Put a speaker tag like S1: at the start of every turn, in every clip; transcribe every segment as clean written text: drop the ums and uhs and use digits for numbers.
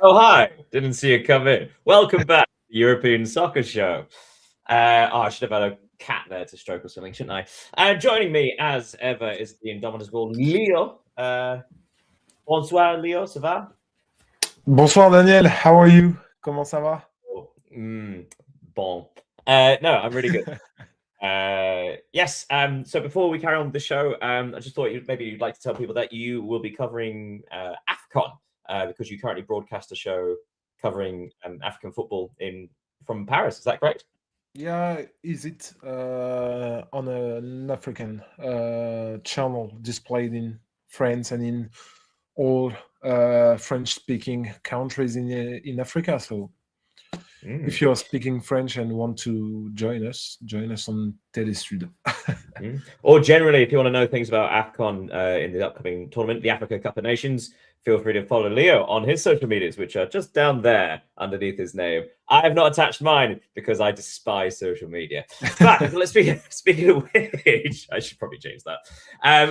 S1: Oh, hi. Didn't see you come in. Welcome back to the European Soccer Show. I should have had a cat there to stroke or something, shouldn't I? Joining me, as ever, is the indomitable Leo. Bonsoir, Leo, ça va?
S2: Bonsoir Daniel, how are you? Comment ça va?
S1: Oh, bon. No, I'm really good. Yes. So before we carry on with the show, I just thought maybe you'd like to tell people that you will be covering AFCON because you currently broadcast a show covering African football from Paris. Is that correct?
S2: Yeah, is it on an African channel displayed in France and in all French-speaking countries in Africa? So if you're speaking French and want to join us on Télé Sud.
S1: Or generally, if you want to know things about AFCON in the upcoming tournament, the Africa Cup of Nations, feel free to follow Leo on his social medias, which are just down there underneath his name. I have not attached mine because I despise social media. But let's speaking of which, I should probably change that.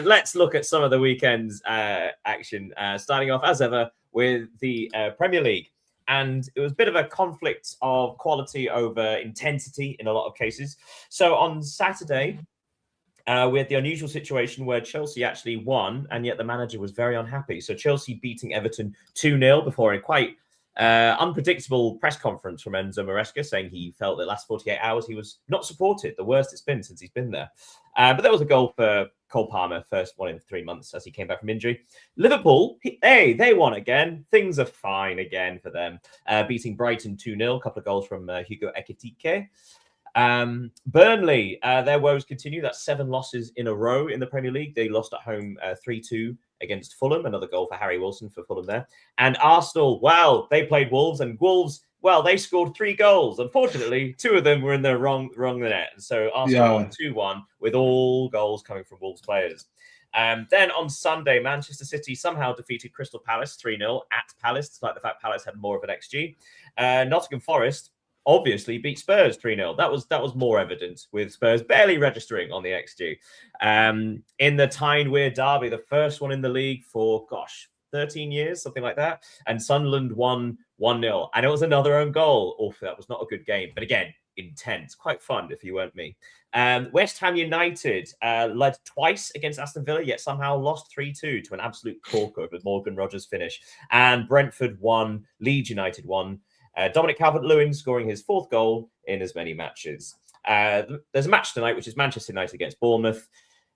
S1: Let's look at some of the weekend's action, starting off as ever with the Premier League. And it was a bit of a conflict of quality over intensity in a lot of cases. So on Saturday, we had the unusual situation where Chelsea actually won, and yet the manager was very unhappy. So Chelsea beating Everton 2-0 before a quite unpredictable press conference from Enzo Maresca, saying he felt the last 48 hours he was not supported, the worst it's been since he's been there. But there was a goal for Cole Palmer, first one in 3 months as he came back from injury. Liverpool, they won again. Things are fine again for them, beating Brighton 2-0, a couple of goals from Hugo Ekitike. Burnley, their woes continue. That's 7 losses in a row in the Premier League. They lost at home 3-2 against Fulham. Another goal for Harry Wilson for Fulham there. And Arsenal, well, they played Wolves, and Wolves, well, they scored 3 goals. Unfortunately, 2 of them were in the wrong net. So Arsenal won 2-1 with all goals coming from Wolves players. Then on Sunday, Manchester City somehow defeated Crystal Palace 3-0 at Palace, despite the fact Palace had more of an XG. Nottingham Forest obviously beat Spurs 3-0. That was more evident, with Spurs barely registering on the XG. In the Tyne Weir derby, the first one in the league for, 13 years, something like that. And Sunderland won 1-0. And it was another own goal. Oh, that was not a good game. But again, intense. Quite fun, if you weren't me. West Ham United led twice against Aston Villa, yet somehow lost 3-2 to an absolute corker with Morgan Rogers' finish. And Brentford won, Leeds United won. Dominic Calvert-Lewin scoring his 4th goal in as many matches. There's a match tonight, which is Manchester United against Bournemouth,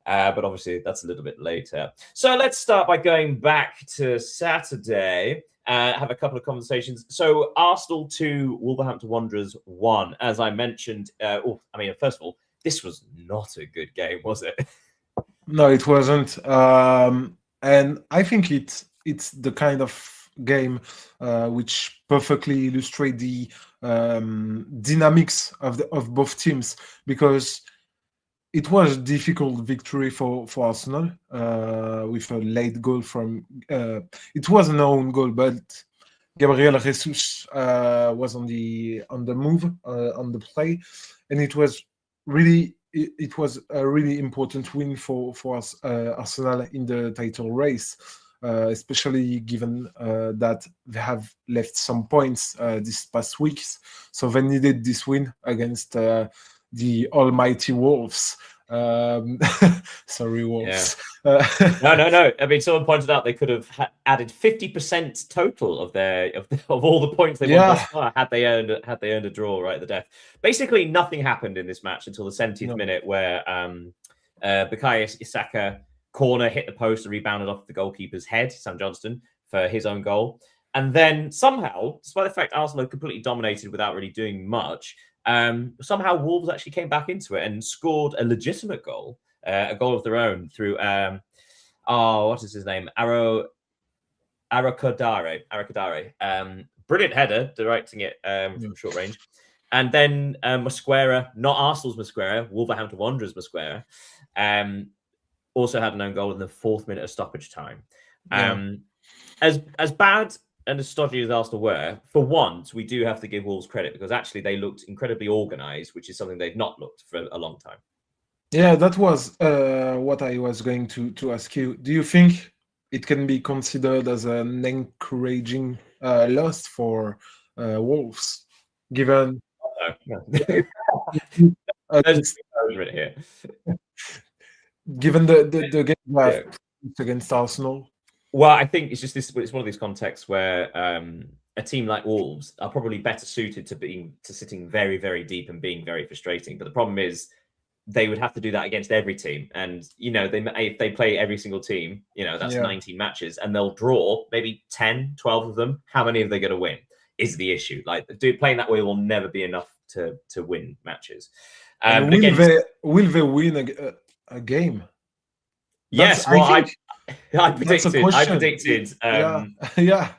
S1: but obviously that's a little bit later. So let's start by going back to Saturday. Have a couple of conversations. So Arsenal 2, Wolverhampton Wanderers 1. As I mentioned, first of all, this was not a good game, was it?
S2: No, it wasn't. And I think it's the kind of game which perfectly illustrate the dynamics of both teams, because it was a difficult victory for Arsenal with a late goal from it was an own goal, but Gabriel Jesus was on the move on the play, and it was a really important win for us, Arsenal, in the title race. Especially given that they have left some points these past weeks. So they needed this win against the almighty Wolves. Sorry, Wolves.
S1: Yeah. No. I mean, someone pointed out they could have added 50% total of all the points they won thus far had they earned a draw right at the death. Basically, nothing happened in this match until the 70th minute, where Bukayo Saka corner hit the post and rebounded off the goalkeeper's head, Sam Johnston, for his own goal. And then somehow, despite the fact Arsenal completely dominated without really doing much, somehow Wolves actually came back into it and scored a legitimate goal, a goal of their own through, what is his name? Arakadare. Brilliant header, directing it from short range. And then Mosquera, not Arsenal's Mosquera, Wolverhampton Wanderers Mosquera, also had an own goal in the 4th minute of stoppage time. As bad and as stodgy as Arsenal were, for once, we do have to give Wolves credit, because actually they looked incredibly organised, which is something they've not looked for a long time.
S2: Yeah, that was what I was going to ask you. Do you think it can be considered as an encouraging loss for Wolves, given
S1: There's
S2: this,
S1: over it here.
S2: given the game we have
S1: Yeah.
S2: against Arsenal.
S1: Well, I think it's just this. It's one of these contexts where a team like Wolves are probably better suited to sitting very, very deep and being very frustrating. But the problem is they would have to do that against every team, and if they play every single team, that's 19 matches, and they'll draw maybe 10, 12 of them. How many are they going to win? Is the issue. Like playing that way will never be enough to win matches.
S2: And will they win a game?
S1: Yes, well, I predicted.
S2: Yeah.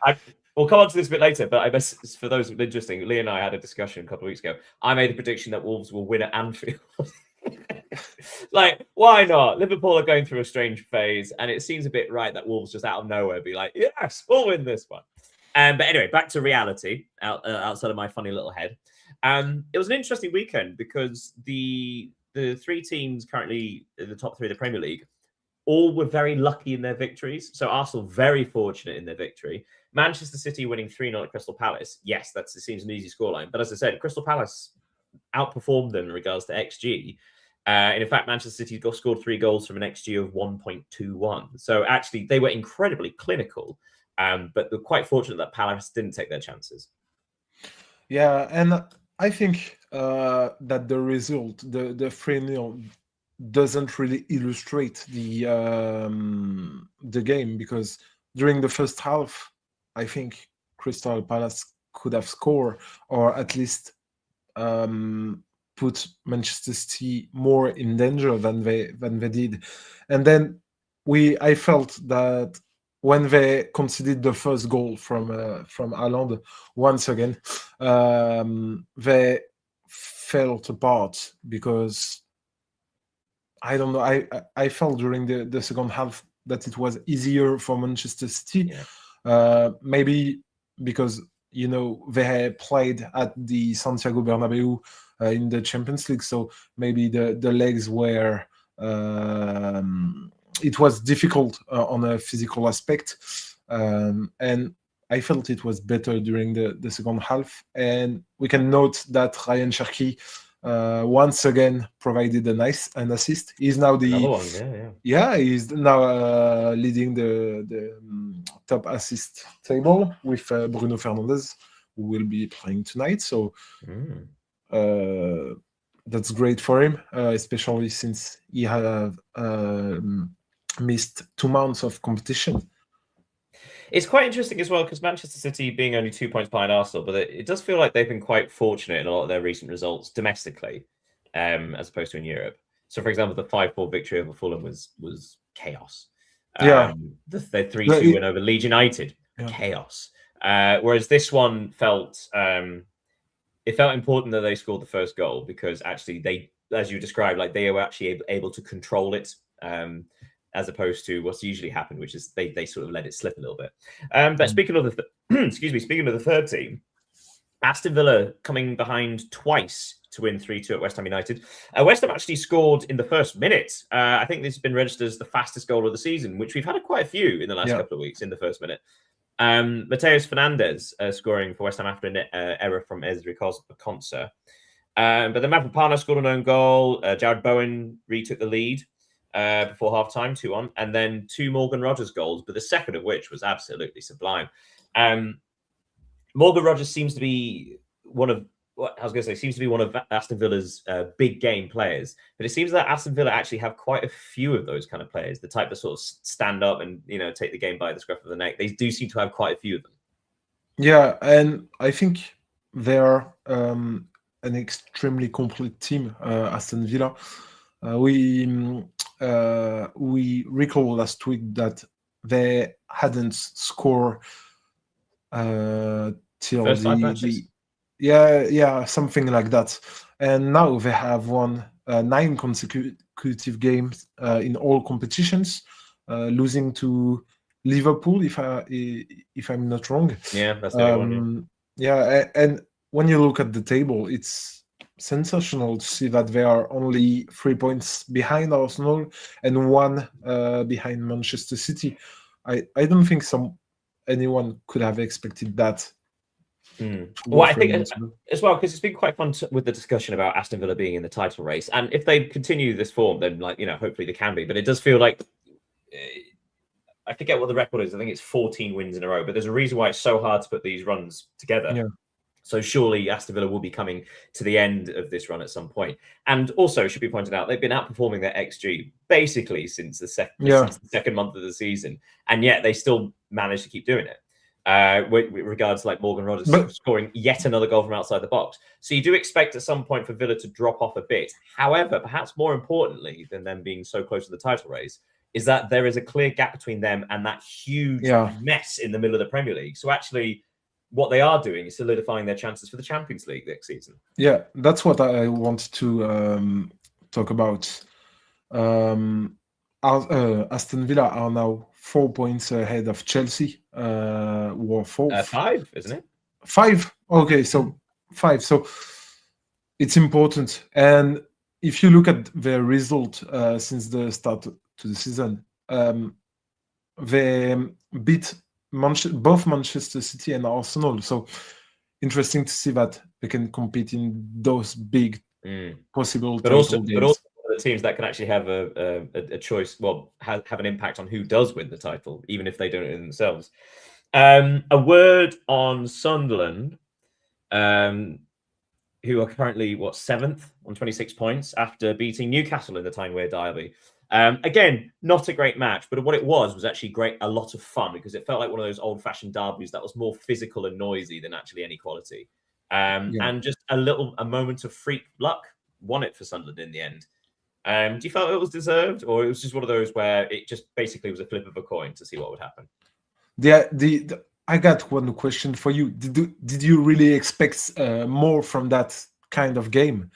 S1: We'll come on to this a bit later, but I guess for those interesting, Lee and I had a discussion a couple of weeks ago. I made a prediction that Wolves will win at Anfield. Like, why not? Liverpool are going through a strange phase, and it seems a bit right that Wolves just out of nowhere be like, yes, we'll win this one. But anyway, back to reality outside of my funny little head. It was an interesting weekend because the three teams currently in the top three of the Premier League all were very lucky in their victories. So Arsenal very fortunate in their victory. Manchester City winning 3-0 at Crystal Palace. Yes, it seems an easy scoreline. But as I said, Crystal Palace outperformed them in regards to XG. And in fact, Manchester City scored 3 goals from an XG of 1.21. So actually, they were incredibly clinical. But they're quite fortunate that Palace didn't take their chances.
S2: Yeah, and I think that the result, the 3-0, doesn't really illustrate the game, because during the first half, I think Crystal Palace could have scored, or at least put Manchester City more in danger than they did. And then I felt that when they conceded the first goal from Haaland, once again, they fell apart, because I don't know. I felt during the second half that it was easier for Manchester City. Yeah. Maybe because they played at the Santiago Bernabeu in the Champions League, so maybe the legs were. It was difficult on a physical aspect, and I felt it was better during the second half. And we can note that Ryan Cherki once again provided an assist. He's now he's now leading the top assist table with Bruno Fernandes, who will be playing tonight. So that's great for him, especially since he have missed 2 months of competition.
S1: It's quite interesting as well, because Manchester City being only 2 points behind Arsenal, but it does feel like they've been quite fortunate in a lot of their recent results domestically, as opposed to in Europe. So, for example, the 5-4 victory over Fulham was chaos. The 3-2 win over Leeds United, chaos. Whereas this one felt important that they scored the first goal, because actually they, as you described, like they were actually able to control it. As opposed to what's usually happened, which is they sort of let it slip a little bit. But speaking of the third team, Aston Villa coming behind twice to win 3-2 at West Ham United. West Ham actually scored in the first minute. I think this has been registered as the fastest goal of the season, which we've had quite a few in the last couple of weeks in the first minute. Mateus Fernandes scoring for West Ham after an error from Ezri Konsa. But then Mavropanos scored an own goal. Jared Bowen retook the lead before half-time, 2-1, and then 2 Morgan Rogers goals, but the second of which was absolutely sublime. Morgan Rogers seems to be one of Aston Villa's big game players, but it seems that Aston Villa actually have quite a few of those kind of players, the type that sort of stand up and take the game by the scruff of the neck. They do seem to have quite a few of them.
S2: Yeah, and I think they are an extremely complete team, Aston Villa. We recall last week that they hadn't scored till
S1: first 5 matches.
S2: Something like that. And now they have won 9 consecutive games in all competitions, losing to Liverpool, if I'm not wrong.
S1: Yeah, that's the one.
S2: Yeah, and when you look at the table, it's sensational to see that they are only 3 points behind Arsenal and 1 behind Manchester City. I don't think anyone could have expected that.
S1: Well, I think as well, because it's been quite fun with the discussion about Aston Villa being in the title race, and if they continue this form, then hopefully they can be. But it does feel like I forget what the record is. I think it's 14 wins in a row. But there's a reason why it's so hard to put these runs together.
S2: Yeah.
S1: So surely Aston Villa will be coming to the end of this run at some point. And also, should be pointed out, they've been outperforming their XG basically since the second month of the season, and yet they still manage to keep doing it. With regards to like Morgan Rogers scoring yet another goal from outside the box. So you do expect at some point for Villa to drop off a bit. However, perhaps more importantly than them being so close to the title race is that there is a clear gap between them and that huge mess in the middle of the Premier League. So actually, what they are doing is solidifying their chances for the Champions League next season. Yeah,
S2: that's what I want to talk about. Aston Villa are now 4 points ahead of Chelsea, who are fourth.
S1: 5, isn't it?
S2: 5. Okay, so 5. So it's important. And if you look at their result since the start to the season, they beat both Manchester City and Arsenal. So interesting to see that they can compete in those big possible title games.
S1: But also the teams that can actually have a choice, have an impact on who does win the title, even if they don't win themselves. A word on Sunderland, who are currently 7th on 26 points after beating Newcastle in the Tyne-Wear derby. Again, not a great match, but what it was actually a lot of fun because it felt like one of those old-fashioned derbies that was more physical and noisy than actually any quality. And just a moment of freak luck won it for Sunderland in the end. Do you feel it was deserved, or it was just one of those where it just basically was a flip of a coin to see what would happen?
S2: I got one question for you. Did you really expect more from that kind of game?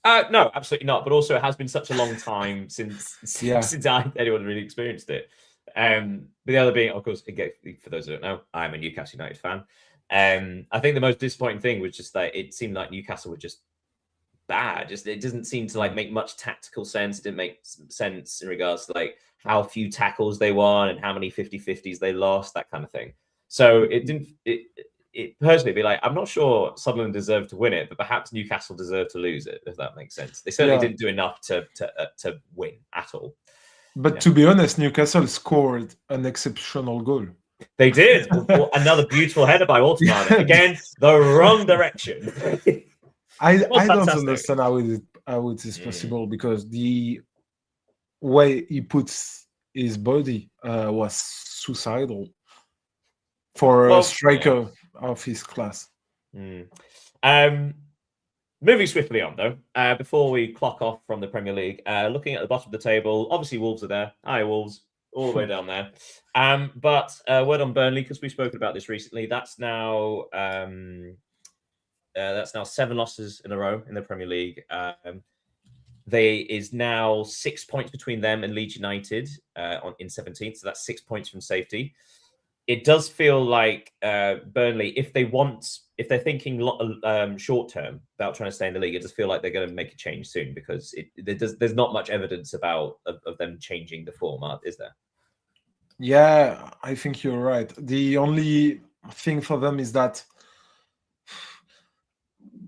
S1: No, absolutely not. But also, it has been such a long time since anyone really experienced it. But the other being, of course, again, for those who don't know, I'm a Newcastle United fan. I think the most disappointing thing was just that it seemed like Newcastle were just bad. It doesn't seem to make much tactical sense. It didn't make sense in regards to how few tackles they won and how many 50-50s they lost, that kind of thing. So it didn't. It personally be I'm not sure Sunderland deserved to win it, but perhaps Newcastle deserved to lose it, if that makes sense. They certainly didn't do enough to win at all.
S2: But to be honest, Newcastle scored an exceptional goal.
S1: They did. Another beautiful header by Altamar. Again, the wrong direction.
S2: I don't understand how it is possible because the way he puts his body was suicidal for a striker of his class.
S1: Moving swiftly on though, before we clock off from the Premier League, looking at the bottom of the table, obviously Wolves are there. Hi Wolves, all the way down there. But word on Burnley, because we've spoken about this recently. That's now 7 losses in a row in the Premier League. There is now 6 points between them and Leeds United in 17th. So that's 6 points from safety. It does feel like Burnley, if they're thinking short term about trying to stay in the league, it does feel like they're going to make a change soon because there's not much evidence of them changing the format, is there?
S2: Yeah, I think you're right. The only thing for them is that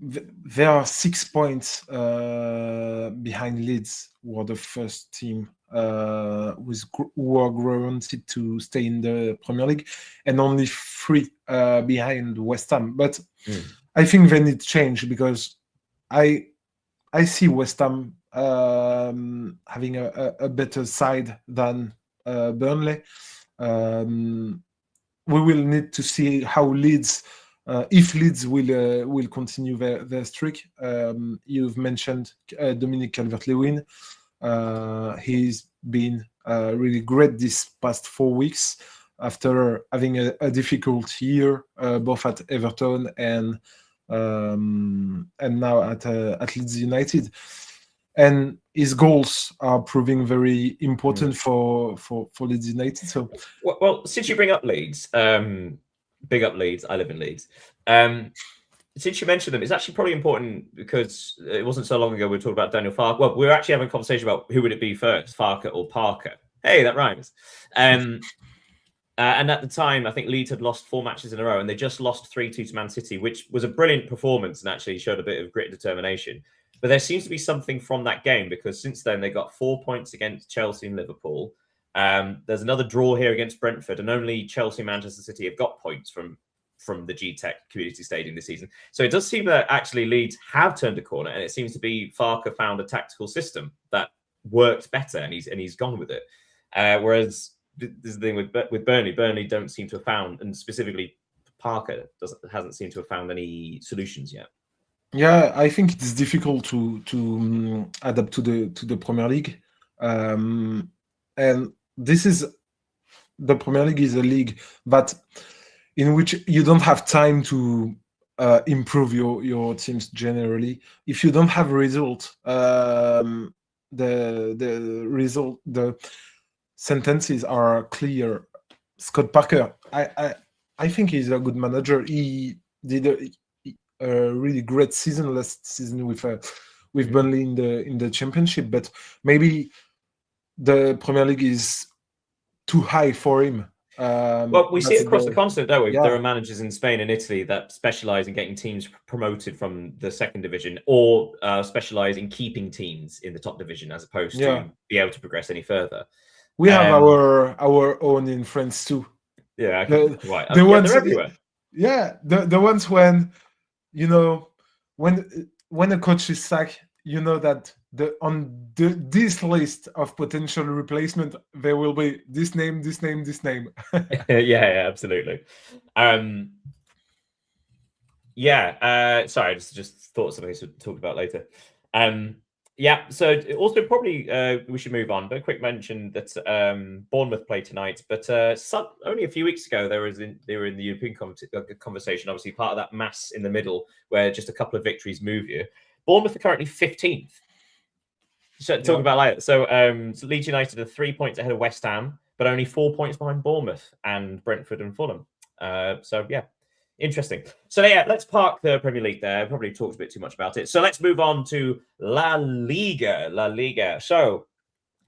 S2: there are 6 points behind Leeds, who are the first team who are guaranteed to stay in the Premier League, and only 3 behind West Ham. But I think they need change because I see West Ham having a better side than Burnley. We will need to see how Leeds. If Leeds will continue their streak. You've mentioned Dominic Calvert-Lewin. He's been really great this past 4 weeks after having a difficult year, both at Everton and now at Leeds United. And his goals are proving very important for Leeds United. So,
S1: well, since you bring up Leeds. Big up Leeds. I live in Leeds. Since you mentioned them, it's actually probably important because it wasn't so long ago we were talking about Daniel Farke. Well, we were actually having a conversation about who would it be first, Farke or Parker. Hey, that rhymes. And at the time, I think Leeds had lost 4 matches in a row, and they just lost 3-2 to Man City, which was a brilliant performance and actually showed a bit of grit and determination. But there seems to be something from that game, because since then they got 4 points against Chelsea and Liverpool. There's another draw here against Brentford, and only Chelsea and Manchester City have got points from the G-Tech Community Stadium this season. So it does seem that actually Leeds have turned a corner, and it seems to be Farke found a tactical system that worked better, and he's gone with it. Whereas this is the thing with Burnley. Burnley don't seem to have found, and specifically Parker hasn't seemed to have found any solutions yet.
S2: Yeah, I think it's difficult to adapt to the Premier League, and this is the Premier League is a league that in which you don't have time to improve your teams generally. If you don't have a result, the sentences are clear. Scott Parker, I think he's a good manager. He did a really great season last season with Burnley in the Championship, but maybe the Premier League is too high for him.
S1: Well, we see it across the continent, don't we?
S2: Yeah.
S1: There are managers in Spain and Italy that specialize in getting teams promoted from the second division, or specialize in keeping teams in the top division, as opposed to be able to progress any further.
S2: We have our own in France too.
S1: Yeah,
S2: the ones,
S1: they're everywhere.
S2: Yeah, the ones when when a coach is sacked, that this list of potential replacement, there will be this name, this name, this name.
S1: yeah, absolutely. Sorry, I just thought something to talk about later. Yeah, so also probably we should move on, but a quick mention that Bournemouth played tonight, but only a few weeks ago they were in the European conversation, obviously part of that mass in the middle where just a couple of victories move you. Bournemouth are currently 15th. So talk about later. So Leeds United are 3 points ahead of West Ham, but only 4 points behind Bournemouth and Brentford and Fulham. Interesting. So yeah, let's park the Premier League there. Probably talked a bit too much about it. So let's move on to La Liga. So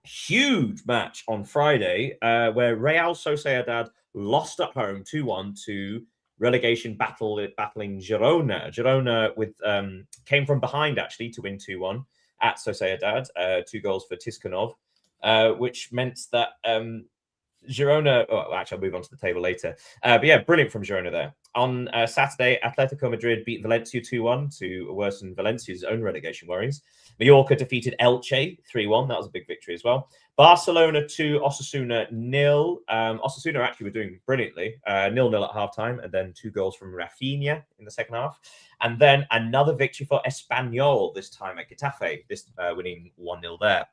S1: huge match on Friday where Real Sociedad lost at home 2-1 to relegation battling Girona. Girona came from behind actually to win 2-1 at Sociedad. 2 goals for Tiskanov, which meant that Girona. Oh, actually, I'll move on to the table later. But yeah, brilliant from Girona there. On Saturday, Atletico Madrid beat Valencia 2-1 to worsen Valencia's own relegation worries. Mallorca defeated Elche 3-1. That was a big victory as well. Barcelona 2, Osasuna 0. Osasuna actually were doing brilliantly. 0-0 at halftime, and then 2 goals from Rafinha in the second half. And then another victory for Espanyol, this time at Getafe, winning 1-0 there.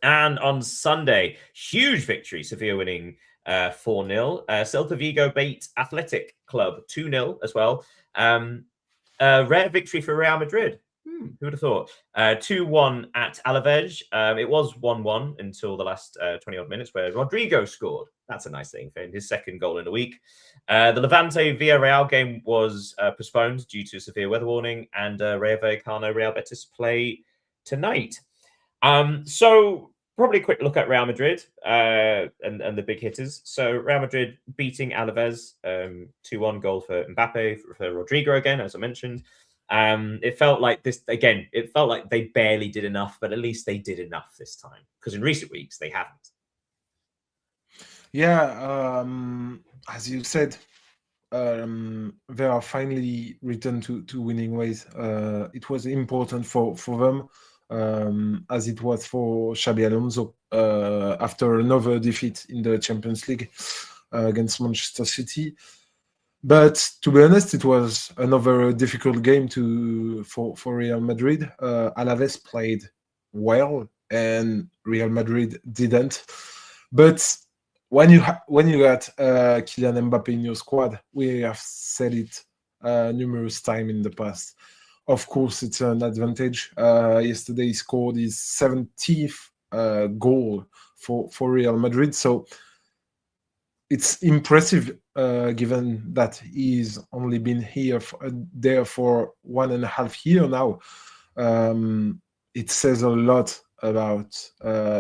S1: And on Sunday, huge victory, Sevilla winning 4-0. Celta Vigo beat Athletic Club 2-0 as well. Rare victory for Real Madrid. Who would have thought? 2-1 at Alaves. It was 1-1 until the last 20-odd minutes where Rodrigo scored. That's a nice thing for him. His second goal in a week. The Levante-Villarreal game was postponed due to severe weather warning, and Rayo Vallecano-Real Betis play tonight. So probably a quick look at Real Madrid and the big hitters. So Real Madrid beating Alaves, 2-1 goal for Mbappe, for Rodrigo again, as I mentioned. It felt like they barely did enough, but at least they did enough this time, because in recent weeks they haven't.
S2: Yeah, as you said, they are finally returned to winning ways. It was important for them, as it was for Xabi Alonso after another defeat in the Champions League against Manchester City. But to be honest, it was another difficult game for Real Madrid. Alaves played well, and Real Madrid didn't. But when you got Kylian Mbappe in your squad, we have said it numerous times in the past. Of course, it's an advantage. Yesterday, he scored his 70th goal for Real Madrid. So it's impressive, given that he's only been there for 1.5 years now. It says a lot about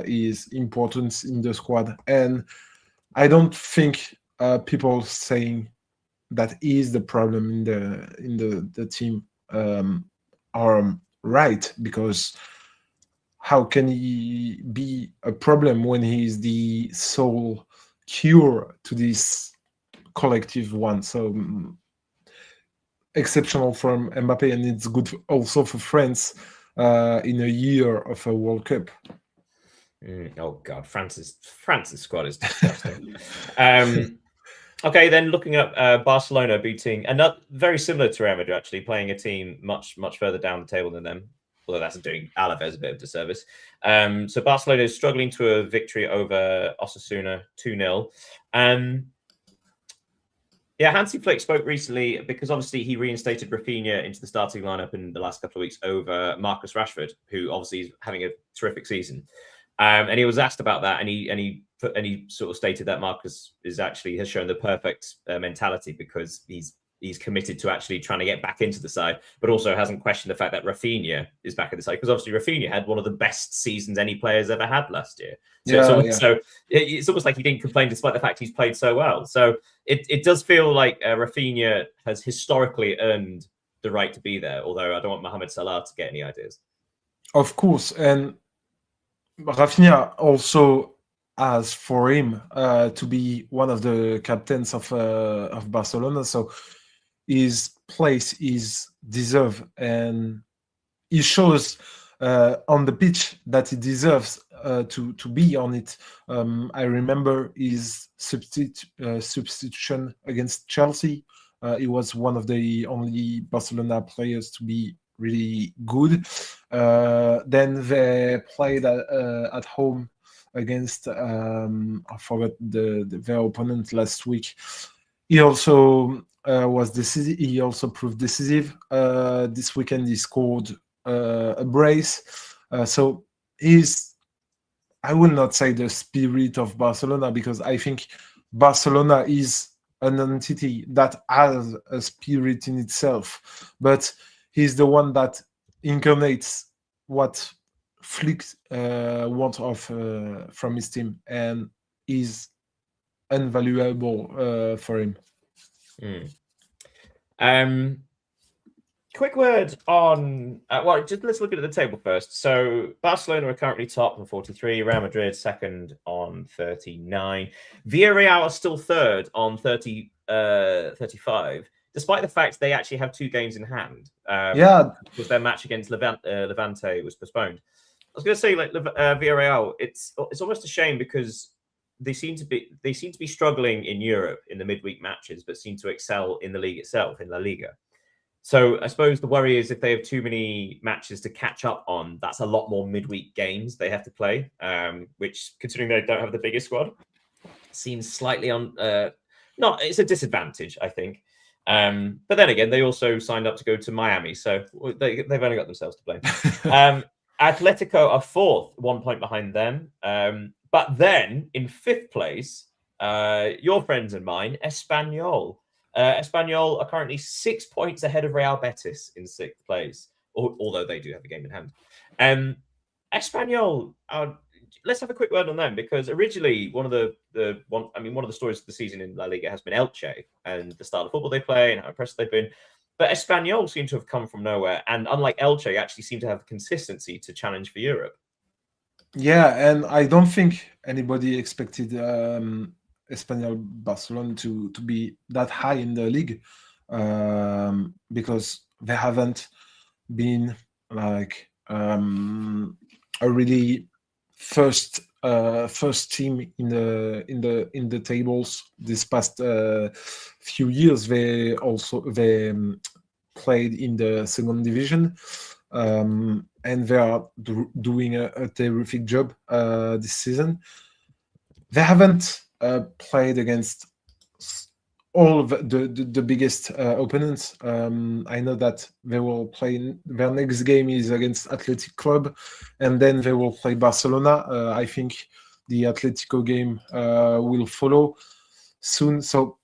S2: his importance in the squad, and I don't think people saying that he is the problem in the team are right, because how can he be a problem when he is the sole cure to this collective one? So exceptional from Mbappe, and it's good also for France in a year of a World Cup.
S1: Oh God, France's squad is disgusting. Okay, then looking at Barcelona beating another very similar to Real Madrid, actually playing a team much further down the table than them. Although that's doing Alaves a bit of disservice. So Barcelona is struggling to a victory over Osasuna 2-0. Yeah, Hansi Flick spoke recently because obviously he reinstated Rafinha into the starting lineup in the last couple of weeks over Marcus Rashford, who obviously is having a terrific season. And he was asked about that, and he sort of stated that Marcus has shown the perfect mentality, because he's committed to actually trying to get back into the side, but also hasn't questioned the fact that Rafinha is back in the side, because obviously Rafinha had one of the best seasons any player's ever had last year. So, it's almost like he didn't complain despite the fact he's played so well. So it does feel like Rafinha has historically earned the right to be there, although I don't want Mohamed Salah to get any ideas.
S2: Of course, and Rafinha also has for him to be one of the captains of Barcelona, so his place is deserved, and he shows on the pitch that he deserves to be on it. I remember his substitution against Chelsea. He was one of the only Barcelona players to be really good. Then they played at home against I forgot their opponent last week. He also was decisive. He also proved decisive. This weekend he scored a brace. So he's, I will not say the spirit of Barcelona, because I think Barcelona is an entity that has a spirit in itself, but he's the one that incarnates what Flick wants from his team, and is invaluable for him.
S1: Quick word on just let's look at the table first. So Barcelona are currently top on 43, Real Madrid second on 39, Villarreal are still third on 35, despite the fact they actually have 2 games in hand. Because their match against Levante was postponed. I was going to say, like, Villarreal, it's almost a shame, because they seem to be struggling in Europe in the midweek matches, but seem to excel in the league itself, in La Liga. So I suppose the worry is if they have too many matches to catch up on, that's a lot more midweek games they have to play, which, considering they don't have the biggest squad, seems slightly it's a disadvantage, I think. But then again, they also signed up to go to Miami, so they've only got themselves to blame. Atletico are 4th, 1 point behind them. But then in 5th place, your friends and mine, Espanyol. Espanyol are currently 6 points ahead of Real Betis in 6th place, although they do have a game in hand. Espanyol, let's have a quick word on them, because originally one of the stories of the season in La Liga has been Elche and the style of football they play and how impressive they've been. But Espanyol seem to have come from nowhere, and unlike Elche, actually seem to have consistency to challenge for Europe.
S2: Yeah, and I don't think anybody expected Espanyol Barcelona to be that high in the league, because they haven't been like a really first team in the tables this past few years. They played in the second division, and they are doing a terrific job this season. They haven't played against all of the biggest opponents. I know that they will play, their next game is against Athletic Club, and then they will play Barcelona. I think the Atletico game will follow soon. So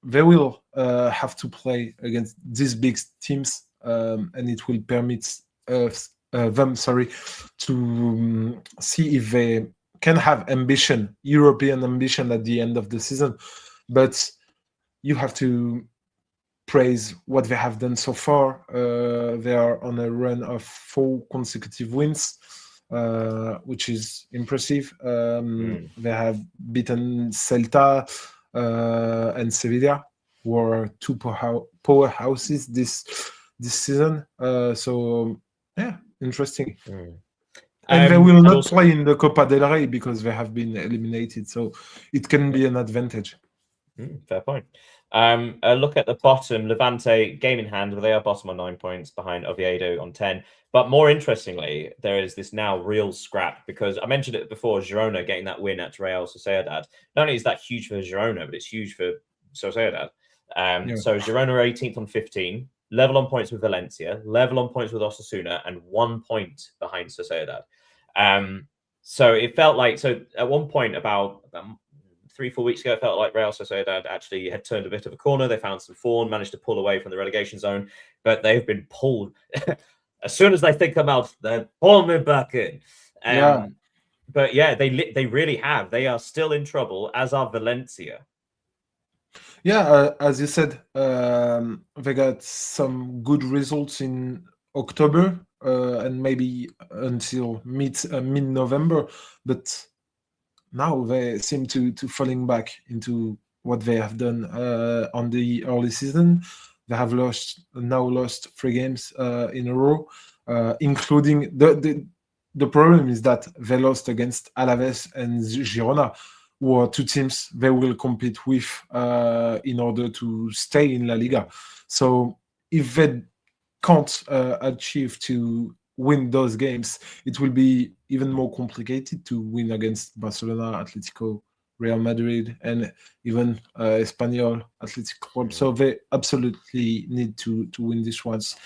S2: they will have to play against these big teams, and it will permit them, sorry, to see if they can have ambition, European ambition at the end of the season. But you have to praise what they have done so far. They are on a run of 4 consecutive wins, which is impressive. They have beaten Celta and Sevilla, who are 2 powerhouses this season. So yeah, interesting. And they will not play in the Copa del Rey because they have been eliminated, so it can be an advantage.
S1: Fair point. A look at the bottom, Levante, game in hand, they are bottom on 9 points behind Oviedo on 10. But more interestingly, there is this now real scrap, because I mentioned it before, Girona getting that win at Real Sociedad. Not only is that huge for Girona, but it's huge for Sociedad. So Girona are 18th on 15, level on points with Valencia, level on points with Osasuna, and 1 point behind Sociedad. So it felt like, so at one point about 3-4 weeks ago, it felt like Real Sociedad actually had turned a bit of a corner. They found some form, managed to pull away from the relegation zone, but they've been pulled. As soon as they think come out, they're pulling me back in. But yeah, they really have. They are still in trouble, as are Valencia.
S2: Yeah, as you said, they got some good results in October and maybe until mid-November, but now they seem to falling back into what they have done on the early season. They have now lost 3 games in a row, including the problem is that they lost against Alaves and Girona, who are 2 teams they will compete with in order to stay in La Liga. So if they can't achieve to win those games, it will be even more complicated to win against Barcelona, Atletico, Real Madrid, and even Espanyol, Athletic Club. So they absolutely need to win these ones.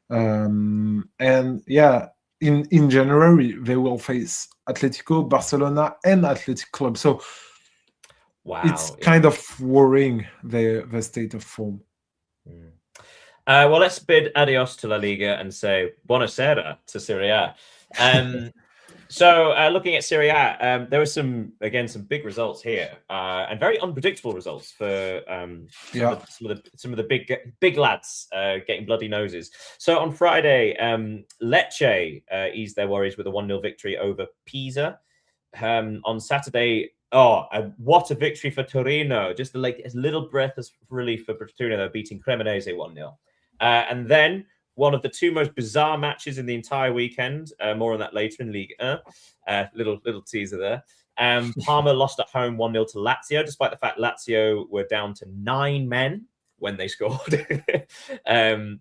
S2: And yeah, in January, they will face Atletico, Barcelona, and Athletic Club. So it's kind of worrying, the state of form.
S1: Well, let's bid adios to La Liga and say buonasera to Serie A. So looking at Serie A, there were some big results here and very unpredictable results for some of the big lads getting bloody noses. So on Friday, Lecce eased their worries with a 1-0 victory over Pisa. On Saturday, what a victory for Torino! Just a little breath of relief for Torino. They're beating Cremonese 1-0. And then one of the 2 most bizarre matches in the entire weekend. More on that later in Ligue 1. Little teaser there. Parma lost at home 1-0 to Lazio, despite the fact Lazio were down to 9 men when they scored. Actually,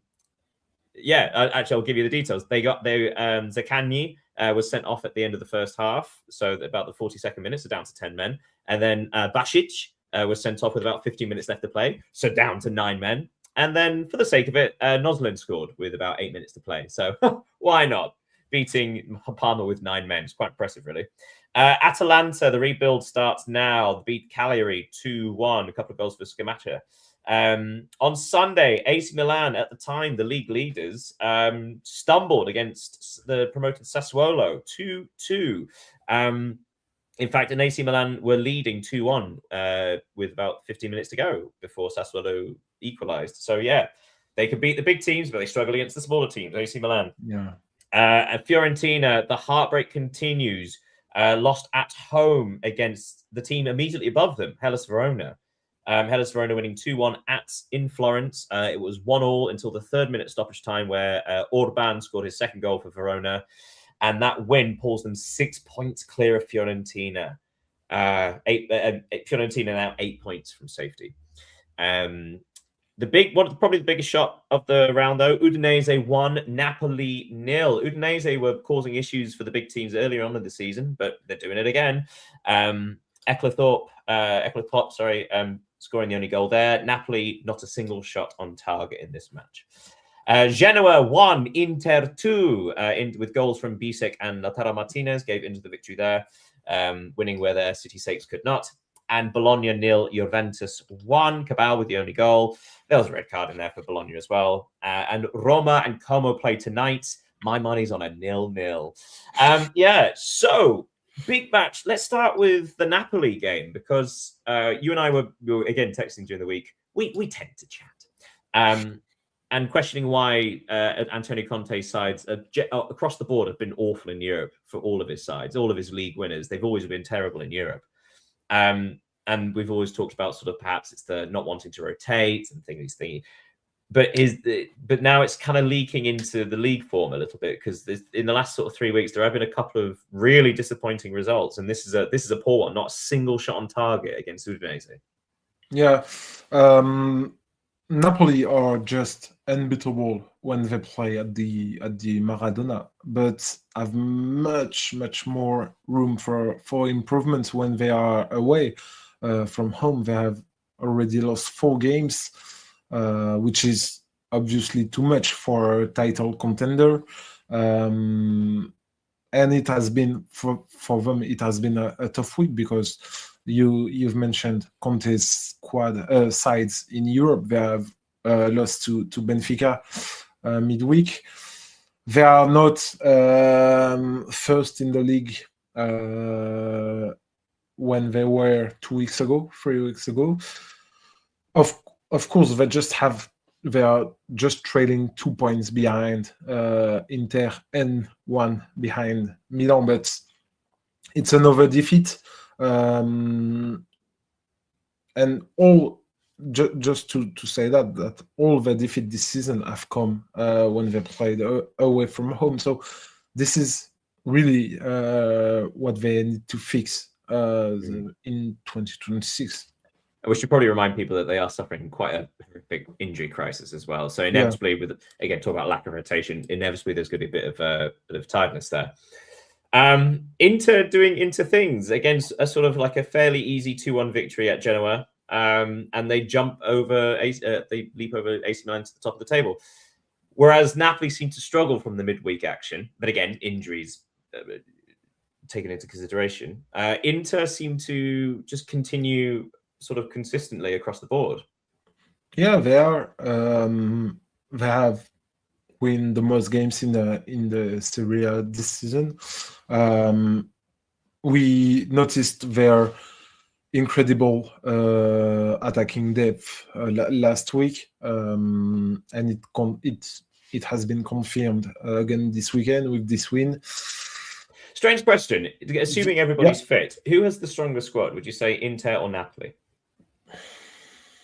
S1: I'll give you the details. Zaccagni was sent off at the end of the first half, so about the 42nd minute, so down to 10 men. And then Basic was sent off with about 15 minutes left to play, so down to 9 men. And then, for the sake of it, Noslin scored with about 8 minutes to play. So why not? Beating Parma with 9 men. It's quite impressive, really. Atalanta, the rebuild starts now. They beat Cagliari 2-1. A couple of goals for Scamacca. On Sunday, AC Milan, at the time the league leaders, stumbled against the promoted Sassuolo 2-2. In fact, AC Milan were leading 2-1 with about 15 minutes to go before Sassuolo equalized. So yeah, they could beat the big teams, but they struggle against the smaller teams. AC Milan.
S2: Yeah.
S1: And Fiorentina, the heartbreak continues. Lost at home against the team immediately above them, Hellas Verona. Hellas Verona winning 2-1 in Florence. It was 1-1 until the 3rd minute stoppage time, where Orban scored his 2nd goal for Verona. And that win pulls them 6 points clear of Fiorentina. Fiorentina now 8 points from safety. Probably the biggest shot of the round, though, Udinese 1, Napoli 0. Udinese were causing issues for the big teams earlier on in the season, but they're doing it again. Ecclethorpe, scoring the only goal there. Napoli, not a single shot on target in this match. Genoa 1, Inter 2, with goals from Bisek and Lautaro Martinez, gave Inter the victory there, winning where their city sakes could not. And Bologna 0, Juventus 1, Cabal with the only goal. There was a red card in there for Bologna as well. And Roma and Como play tonight. My money's on a 0-0. Yeah, so big match. Let's start with the Napoli game because you and I were again texting during the week. We tend to chat. And questioning why Antonio Conte's sides across the board have been awful in Europe for all of his sides, all of his league winners. They've always been terrible in Europe. And we've always talked about sort of perhaps it's the not wanting to rotate and things. But now it's kind of leaking into the league form a little bit because in the last sort of 3 weeks there have been a couple of really disappointing results, and this is a poor one. Not a single shot on target against Udinese.
S2: Yeah. Napoli are just unbeatable when they play at the Maradona, but have much more room for improvements when they are away from home. They have already lost 4 games, which is obviously too much for a title contender. And it has been for them. It has been a tough week because you've mentioned Conte's squad sides in Europe. They have lost to Benfica midweek. They are not first in the league when they were 3 weeks ago. Of course, they are just trailing 2 points behind Inter and 1 behind Milan, but it's another defeat. And all just to say that all the defeat this season have come when they played away from home. So this is really what they need to fix in 2026.
S1: We should probably remind people that they are suffering quite a big injury crisis as well. So inevitably, with again talk about lack of rotation, inevitably there's going to be a bit of tiredness there. Inter doing Inter things against a sort of like a fairly easy 2-1 victory at Genoa, and they leap over AC Milan to the top of the table. Whereas Napoli seem to struggle from the midweek action, but again injuries taken into consideration. Inter seem to just continue sort of consistently across the board.
S2: Yeah, they are. They have win the most games in the Serie A this season. We noticed their incredible attacking depth last week, and it has been confirmed again this weekend with this win.
S1: Strange question. Assuming everybody's fit, who has the strongest squad? Would you say Inter or Napoli?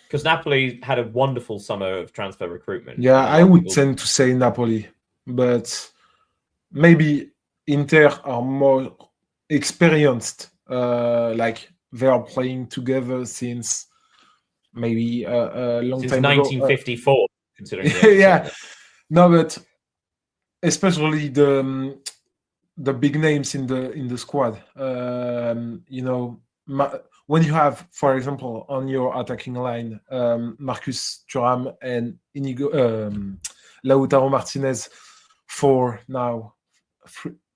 S1: Because Napoli had a wonderful summer of transfer recruitment.
S2: Yeah, I would tend to say Napoli, but maybe Inter are more experienced. Like they are playing together since maybe a long
S1: since
S2: time
S1: 1954,
S2: ago.
S1: Considering
S2: yeah, no, but especially the big names in the squad. When you have, for example, on your attacking line, Marcus Thuram and Inigo Lautaro Martinez for now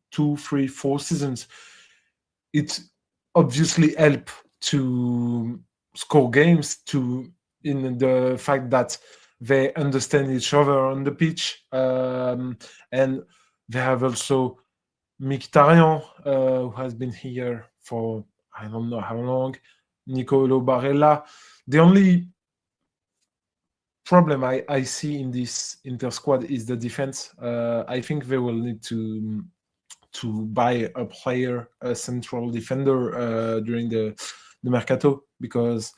S2: 2, 3, 4 seasons, it obviously help to score games in the fact that they understand each other on the pitch, and they have also Mkhitaryan, who has been here for I don't know how long, Nicolo Barella. The only problem I see in this Inter squad is the defense. I think they will need to buy a player, a central defender during the Mercato, because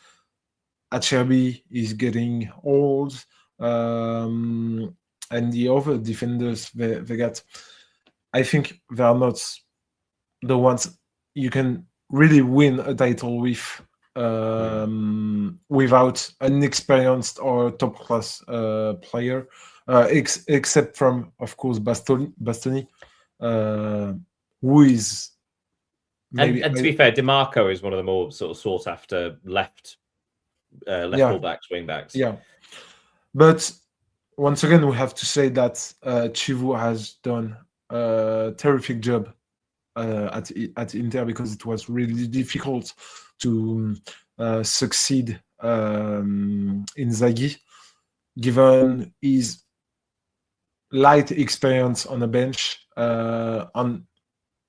S2: Acerbi is getting old, and the other defenders they got, I think they are not the ones you can really win a title with without an experienced or top class player, except from, of course, Bastoni, who is maybe.
S1: And to be fair, Dimarco is one of the more sort of sought after left fullbacks, wing backs.
S2: Yeah, but once again, we have to say that Chivu has done a terrific job at Inter, because it was really difficult to succeed Inzaghi, given his light experience on a bench, on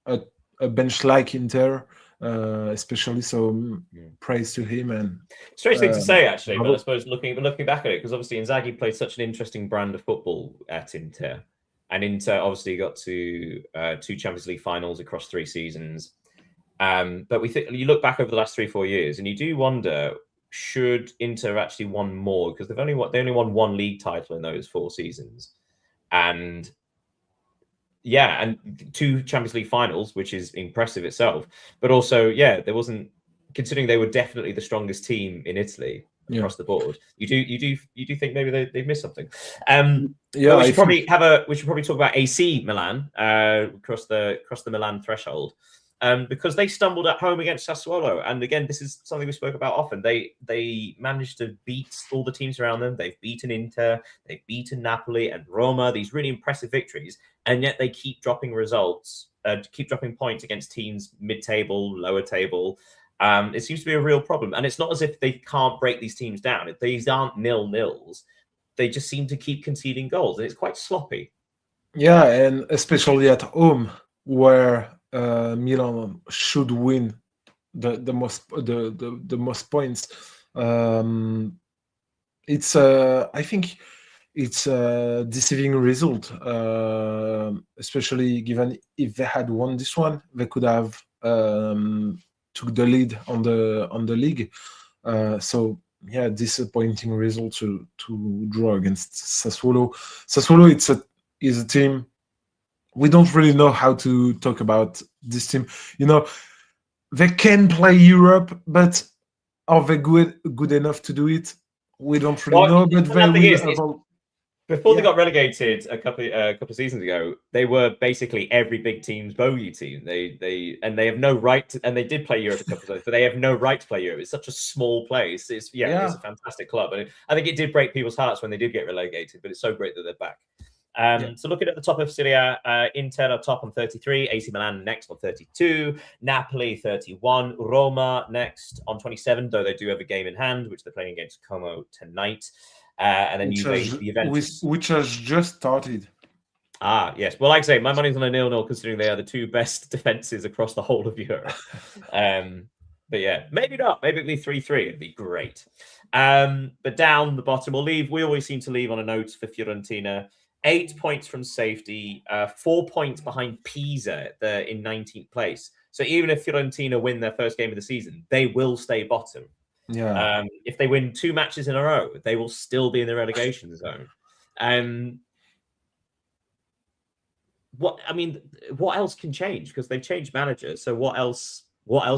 S2: a bench like Inter, especially. So praise to him. And
S1: strange thing to say, actually,
S2: bravo.
S1: but I suppose looking back at it, because obviously Inzaghi played such an interesting brand of football at Inter, and Inter obviously got to 2 Champions League finals across 3 seasons. But we think you look back over the last 3-4 years, and you do wonder, should Inter actually won more, because they only won 1 league title in those 4 seasons, and 2 Champions League finals, which is impressive itself. But also, there wasn't, considering they were definitely the strongest team in Italy across the board. You do think maybe they've missed something? We should probably talk about AC Milan across the Milan threshold. Because they stumbled at home against Sassuolo. And again, this is something we spoke about often. They managed to beat all the teams around them. They've beaten Inter, they've beaten Napoli and Roma, these really impressive victories. And yet they keep dropping points against teams mid-table, lower table. It seems to be a real problem. And it's not as if they can't break these teams down. These aren't 0-0s. They just seem to keep conceding goals. And it's quite sloppy.
S2: Yeah, and especially at home, where Milan should win the most points. It's I think it's a deceiving result, especially given if they had won this one, they could have took the lead on the league. So disappointing result to draw against Sassuolo. Sassuolo is a team. We don't really know how to talk about this team. They can play Europe, but are they good enough to do it? We don't really know. But
S1: before they got relegated a couple of seasons ago, they were basically every big team's bogey team. They have no right to, and they did play Europe a couple of times, but they have no right to play Europe. It's such a small place. It's a fantastic club, and I think it did break people's hearts when they did get relegated. But it's so great that they're back. So looking at the top of Serie A, Inter are top on 33, AC Milan next on 32, Napoli 31, Roma next on 27, though they do have a game in hand, which they're playing against Como tonight. And then Juventus,
S2: which has just started.
S1: Yes. Well, like I say, my money's on a 0-0, considering they are the 2 best defenses across the whole of Europe. But yeah, maybe not. Maybe it'd be 3-3. It'd be great. But down the bottom, we always seem to leave on a note for Fiorentina. 8 points from safety, 4 points behind Pisa in 19th place. So even if Fiorentina win their first game of the season, they will stay bottom.
S2: Yeah.
S1: If they win 2 matches in a row, they will still be in the relegation zone. What else can change? Because they've changed managers. So what else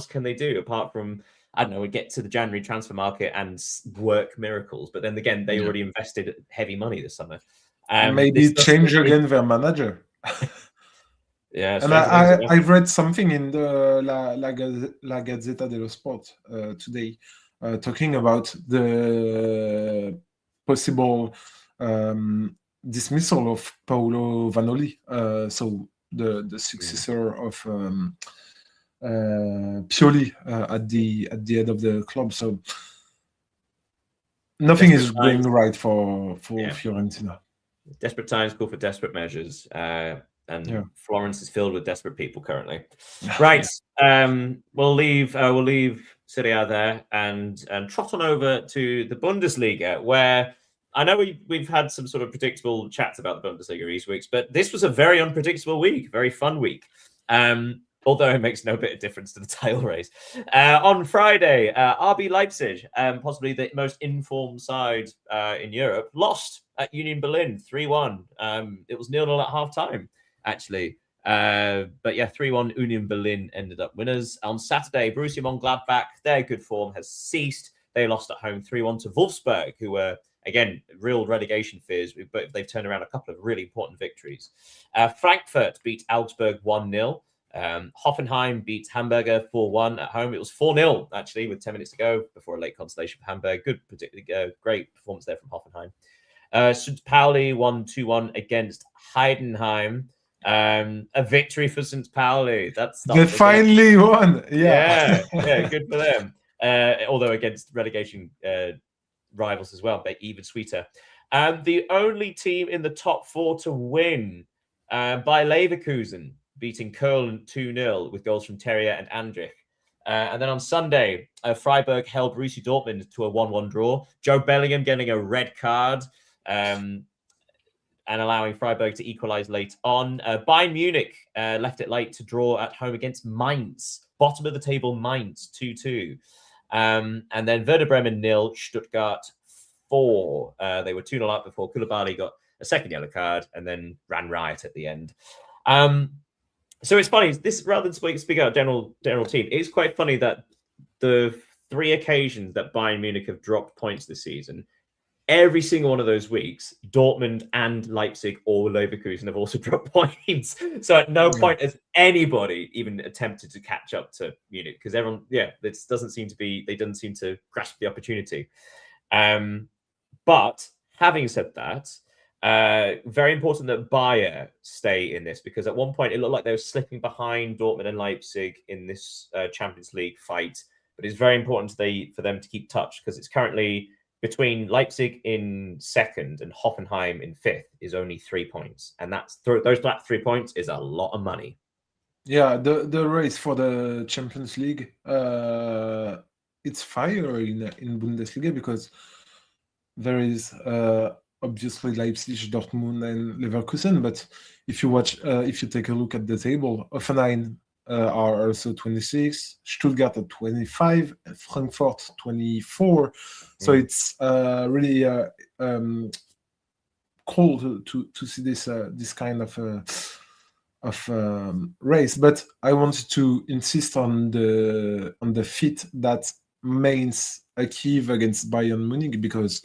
S1: can they do apart from, I don't know, get to the January transfer market and work miracles? But then again, they already invested heavy money this summer.
S2: Maybe change again their manager.
S1: Yeah,
S2: and I've read something in the La Gazzetta dello Sport today, talking about the possible dismissal of Paolo Vanoli, so the successor of Pioli at the head of the club. So nothing is going right for Fiorentina.
S1: Desperate times call for desperate measures, and Florence is filled with desperate people currently. Right, we'll leave Serie A there and trot on over to the Bundesliga, where I know we've had some sort of predictable chats about the Bundesliga these weeks, but this was a very unpredictable week, very fun week. Although it makes no bit of difference to the title race. On Friday, RB Leipzig, possibly the most informed side in Europe, lost at Union Berlin 3-1. It was 0-0 at half-time, actually. But yeah, 3-1 Union Berlin ended up winners. On Saturday, Borussia Mönchengladbach, their good form has ceased. They lost at home 3-1 to Wolfsburg, who were, again, real relegation fears, but they've turned around a couple of really important victories. Frankfurt beat Augsburg 1-0. Hoffenheim beat Hamburger 4-1 at home. It was 4-0, actually, with 10 minutes to go before a late consolation for Hamburg. Great performance there from Hoffenheim. St. Pauli won 2-1 against Heidenheim. A victory for St. Pauli.
S2: They finally won.
S1: Yeah, good for them. Although against relegation rivals as well, but even sweeter. And the only team in the top 4 to win by Leverkusen, beating Köln 2-0 with goals from Terrier and Andrich. And then on Sunday, Freiburg held Borussia Dortmund to a 1-1 draw. Joe Bellingham getting a red card and allowing Freiburg to equalise late on. Bayern Munich left it late to draw at home against Mainz. Bottom of the table, Mainz 2-2. And then Werder Bremen 0, Stuttgart 4. They were 2-0 up before Koulibaly got a second yellow card and then ran riot at the end. So it's funny, this rather than speak out general team, it's quite funny that the 3 occasions that Bayern Munich have dropped points this season, every single one of those weeks, Dortmund and Leipzig or Leverkusen have also dropped points. So at no point has anybody even attempted to catch up to Munich because everyone, this doesn't seem to be, they didn't seem to grasp the opportunity. But having said that, very important that Bayer stay in this because at one point it looked like they were slipping behind Dortmund and Leipzig in this Champions League fight. But it's very important for them to keep touch because it's currently between Leipzig in 2nd and Hoffenheim in 5th is only 3 points. And those 3 points is a lot of money.
S2: Yeah, the race for the Champions League, it's fire in Bundesliga because there is obviously Leipzig, Dortmund, and Leverkusen. But if you take a look at the table, Hoffenheim are also 26, Stuttgart at 25, Frankfurt 24. So it's really cool to see this kind of race. But I wanted to insist on the feat that Mainz achieved against Bayern Munich because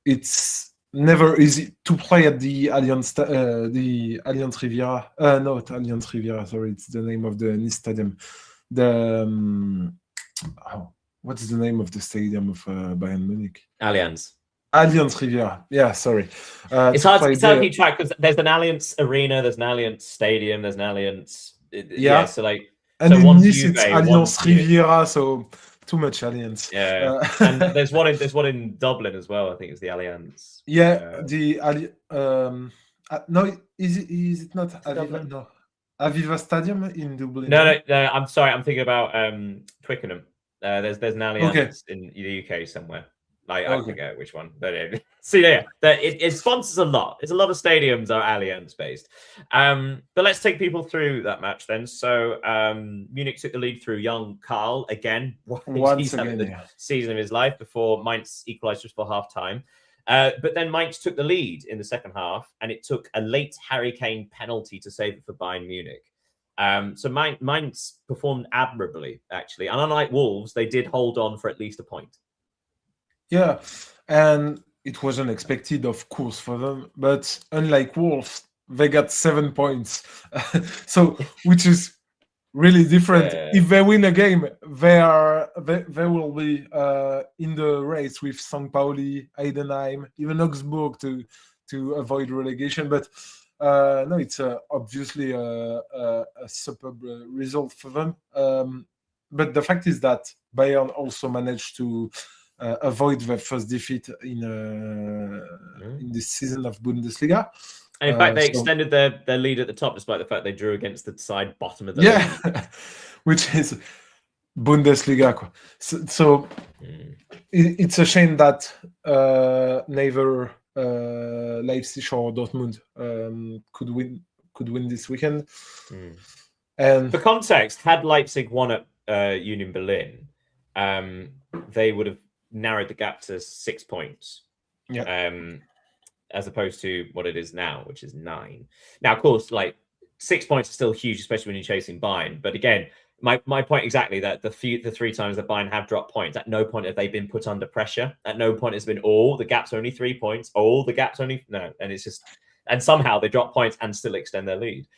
S2: it's never easy to play at the Allianz Riviera. Not Allianz Riviera. Sorry, it's the name of the Nice stadium. What's the name of the stadium of Bayern Munich?
S1: Allianz
S2: Riviera. Yeah, sorry.
S1: It's hard to keep track because there's an Allianz Arena, there's an Allianz Stadium, there's an Allianz. So
S2: and
S1: so
S2: in
S1: one's
S2: Nice
S1: Juve,
S2: it's Allianz Riviera, so too much Allianz.
S1: Yeah, and there's one in Dublin as well. I think it's the Allianz.
S2: Yeah, no, is it not Aviva? No, Aviva Stadium in Dublin.
S1: No. I'm sorry. I'm thinking about Twickenham. There's an Allianz in the UK somewhere. I forget which one. But it sponsors a lot. It's a lot of stadiums are Allianz based. But let's take people through that match then. So Munich took the lead through young Karl again.
S2: Once again,
S1: the season of his life before Mainz equalised just before half time. But then Mainz took the lead in the second half, and it took a late Harry Kane penalty to save it for Bayern Munich. So Mainz performed admirably, actually. And unlike Wolves, they did hold on for at least a point.
S2: Yeah, and it wasn't expected, of course, for them. But unlike Wolves, they got 7 points. So, which is really different. If they win a game, they will be in the race with St. Pauli, Heidenheim, even Augsburg to avoid relegation. But no, it's obviously a superb result for them. But the fact is that Bayern also managed to avoid their first defeat in this season of Bundesliga.
S1: And in fact, they extended their lead at the top, despite the fact they drew against the side bottom of the league.
S2: Which is Bundesliga. So it's a shame that neither Leipzig or Dortmund could win this weekend. And
S1: for context, had Leipzig won at Union Berlin, they would have narrowed the gap to 6 points. As opposed to what it is now, which is 9. Now, of course, 6 points are still huge, especially when you're chasing Bayern. But again, my point exactly that the 3 times that Bayern have dropped points, at no point have they been put under pressure. At no point has been, the gap's only 3 points. The gap's only no. And it's just, and somehow they drop points and still extend their lead.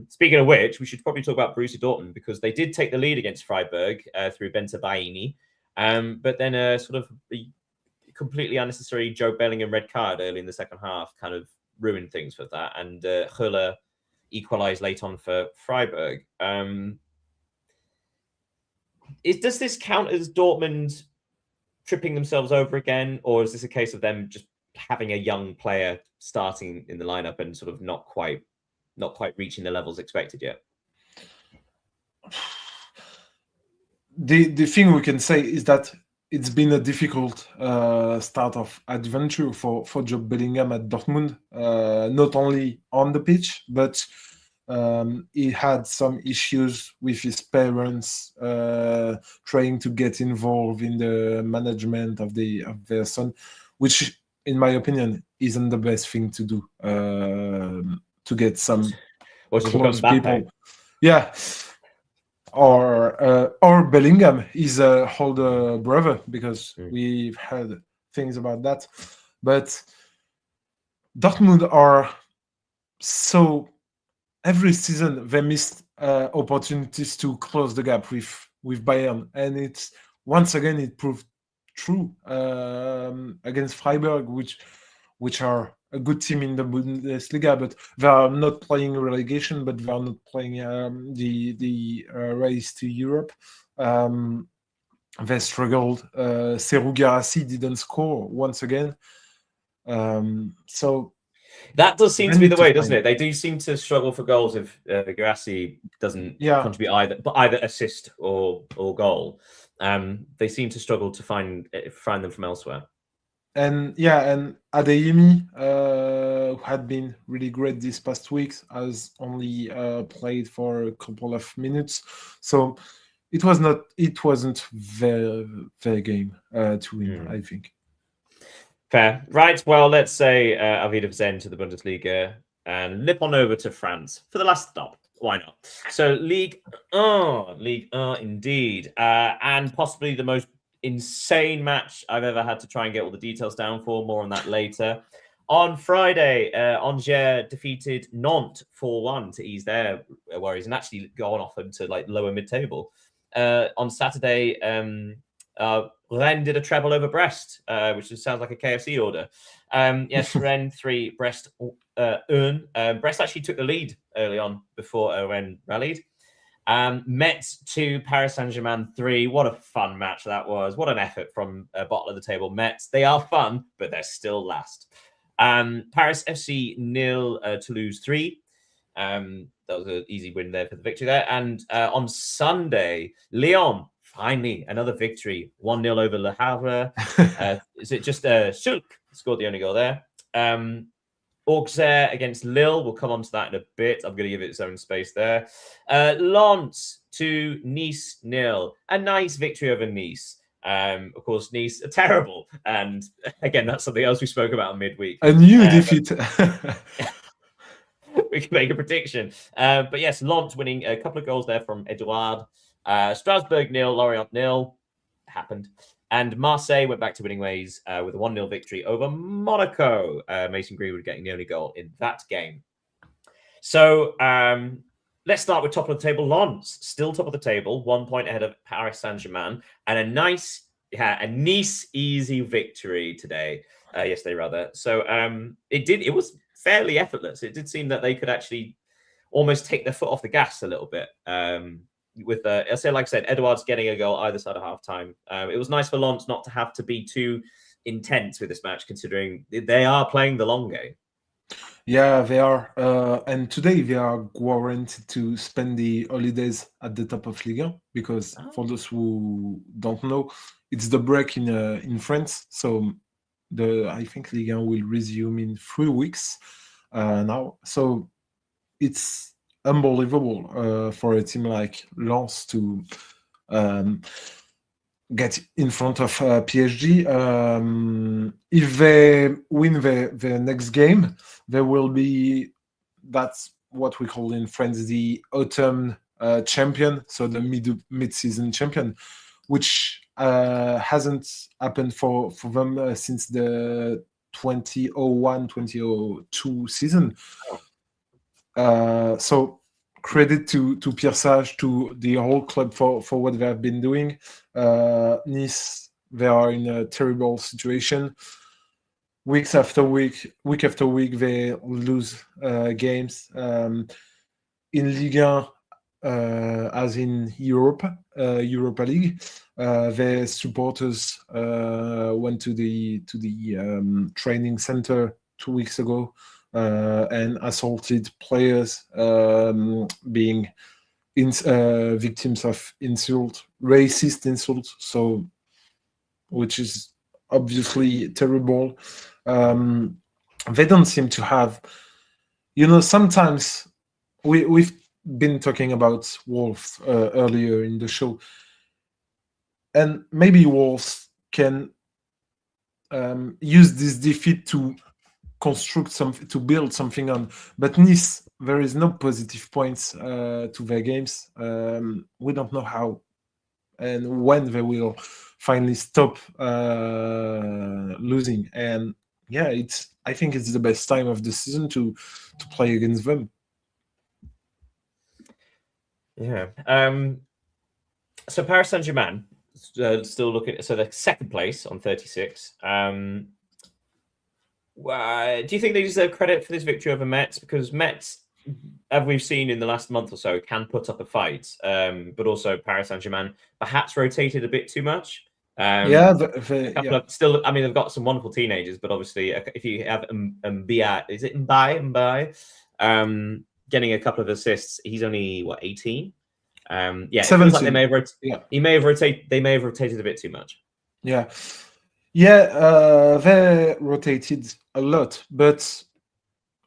S1: Speaking of which, we should probably talk about Borussia Dortmund because they did take the lead against Freiburg through Benta Baini. But then sort of a completely unnecessary Joe Bellingham red card early in the second half kind of ruined things for that. And Höller equalised late on for Freiburg. Does this count as Dortmund tripping themselves over again? Or is this a case of them just having a young player starting in the lineup and sort of not quite reaching the levels expected yet?
S2: The thing we can say is that it's been a difficult start of adventure for Job Bellingham at Dortmund, not only on the pitch, but he had some issues with his parents trying to get involved in the management of their son, which, in my opinion, isn't the best thing to do. To get some close people, yeah. Or Bellingham is a older brother, because we've heard things about that. But Dortmund are so, every season they missed opportunities to close the gap with Bayern, and it's once again it proved true against Freiburg, which are a good team in the Bundesliga, but they are not playing relegation, but they are not playing the race to Europe. They struggled. Serhou Guirassy didn't score once again. So
S1: that does seem to be the way, doesn't it? They do seem to struggle for goals if Guirassy doesn't contribute either assist or goal. They seem to struggle to find them from elsewhere.
S2: And Adeyemi, who had been really great these past weeks, has only played for a couple of minutes. So it wasn't their game to win, I think.
S1: Fair. Right, well, let's say Auf Wiedersehen to the Bundesliga and nip on over to France for the last stop. Why not? So Ligue 1 indeed. And possibly the most insane match I've ever had to try and get all the details down for. More on that later. On Friday, Angers defeated Nantes 4-1 to ease their worries and actually gone off into like lower mid-table. On Saturday, Rennes did a treble over Brest, which sounds like a KFC order. Yes, Rennes 3, Brest 1. Brest actually took the lead early on before Rennes rallied. Metz 2, Paris Saint-Germain 3. What a fun match that was. What an effort from bottom of the table Metz. They are fun, but they're still last. Paris FC 0, Toulouse 3. That was an easy win there for the victory there. And on Sunday, Lyon, finally, another victory. 1-0 over Le Havre. Is it just Schulk scored the only goal there? Auxerre against Lille. We'll come on to that in a bit. I'm going to give it its own space there. Lens to Nice 0. A nice victory over Nice. Of course, Nice are terrible. And again, that's something else we spoke about midweek.
S2: A new defeat.
S1: We can make a prediction. But yes, Lens winning a couple of goals there from Edouard. Strasbourg 0, Lorient 0. Happened. And Marseille went back to winning ways with a 1-0 victory over Monaco. Mason Greenwood getting the only goal in that game. So let's start with top of the table. Lens, still top of the table, 1 point ahead of Paris Saint-Germain. And a Nice easy victory today. Yesterday, rather. So it was fairly effortless. It did seem that they could actually almost take their foot off the gas a little bit. With like I said, Edouard's getting a goal either side of half-time. It was nice for Lens not to have to be too intense with this match, considering they are playing the long game.
S2: Yeah, they are. And today they are guaranteed to spend the holidays at the top of Ligue 1, because for those who don't know, it's the break in France. So I think Ligue 1 will resume in 3 weeks now. So it's unbelievable for a team like Lens to get in front of PSG. If they win the next game, there will be, that's what we call in France the autumn champion, so the mid-season champion, which hasn't happened for them since the 2001-2002 season. So credit to Pierre Sage, to the whole club for what they have been doing. Nice, they are in a terrible situation. Week after week, they lose games. In Ligue 1, as in Europa League. Their supporters went to the training center 2 weeks ago and assaulted players, being victims of racist insults. So, which is obviously terrible. They don't seem to have, sometimes we've been talking about Wolves earlier in the show, and maybe Wolves can use this defeat to construct something, to build something on. But Nice, there is no positive points to their games. We don't know how and when they will finally stop losing. And yeah, I think it's the best time of the season to play against them.
S1: Yeah. So Paris Saint-Germain still looking. So they're second place on 36. Do you think they deserve credit for this victory over Metz? Because Metz, as we've seen in the last month or so, can put up a fight. But also Paris Saint-Germain perhaps rotated a bit too much. Still, I mean, they've got some wonderful teenagers, but obviously, if you have Mbaye, is it Mbaye? Getting a couple of assists, he's only 18. It feels like they may have they may have rotated a bit too much.
S2: They rotated a lot, but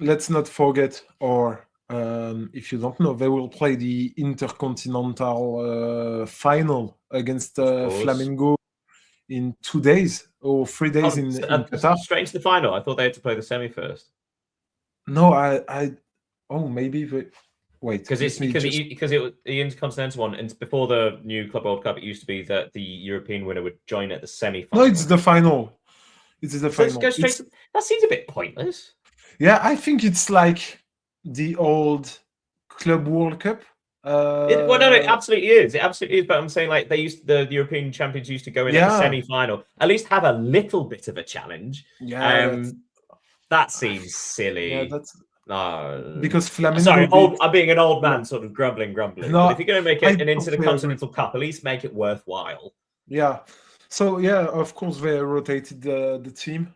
S2: let's not forget, or if you don't know, they will play the Intercontinental final against Flamengo in 2 days or 3 days in Qatar.
S1: Straight into the final. I thought they had to play the semi first.
S2: No, maybe. Wait,
S1: because the Intercontinental one, and before the new Club World Cup, it used to be that the European winner would join at the semi-final.
S2: No, it's the final. It's the final.
S1: Let's go straight that seems a bit pointless.
S2: Yeah, I think it's like the old Club World Cup.
S1: No, it absolutely is. It absolutely is. But I'm saying, like, the European champions used to go in at the semi-final. At least have a little bit of a challenge.
S2: Yeah,
S1: that seems silly.
S2: Yeah, that's. Because Flamengo.
S1: Sorry, I'm being an old man, sort of grumbling. No, but if you're going to make it an Intercontinental Cup, at least make it worthwhile.
S2: Yeah. So yeah, of course they rotated the team.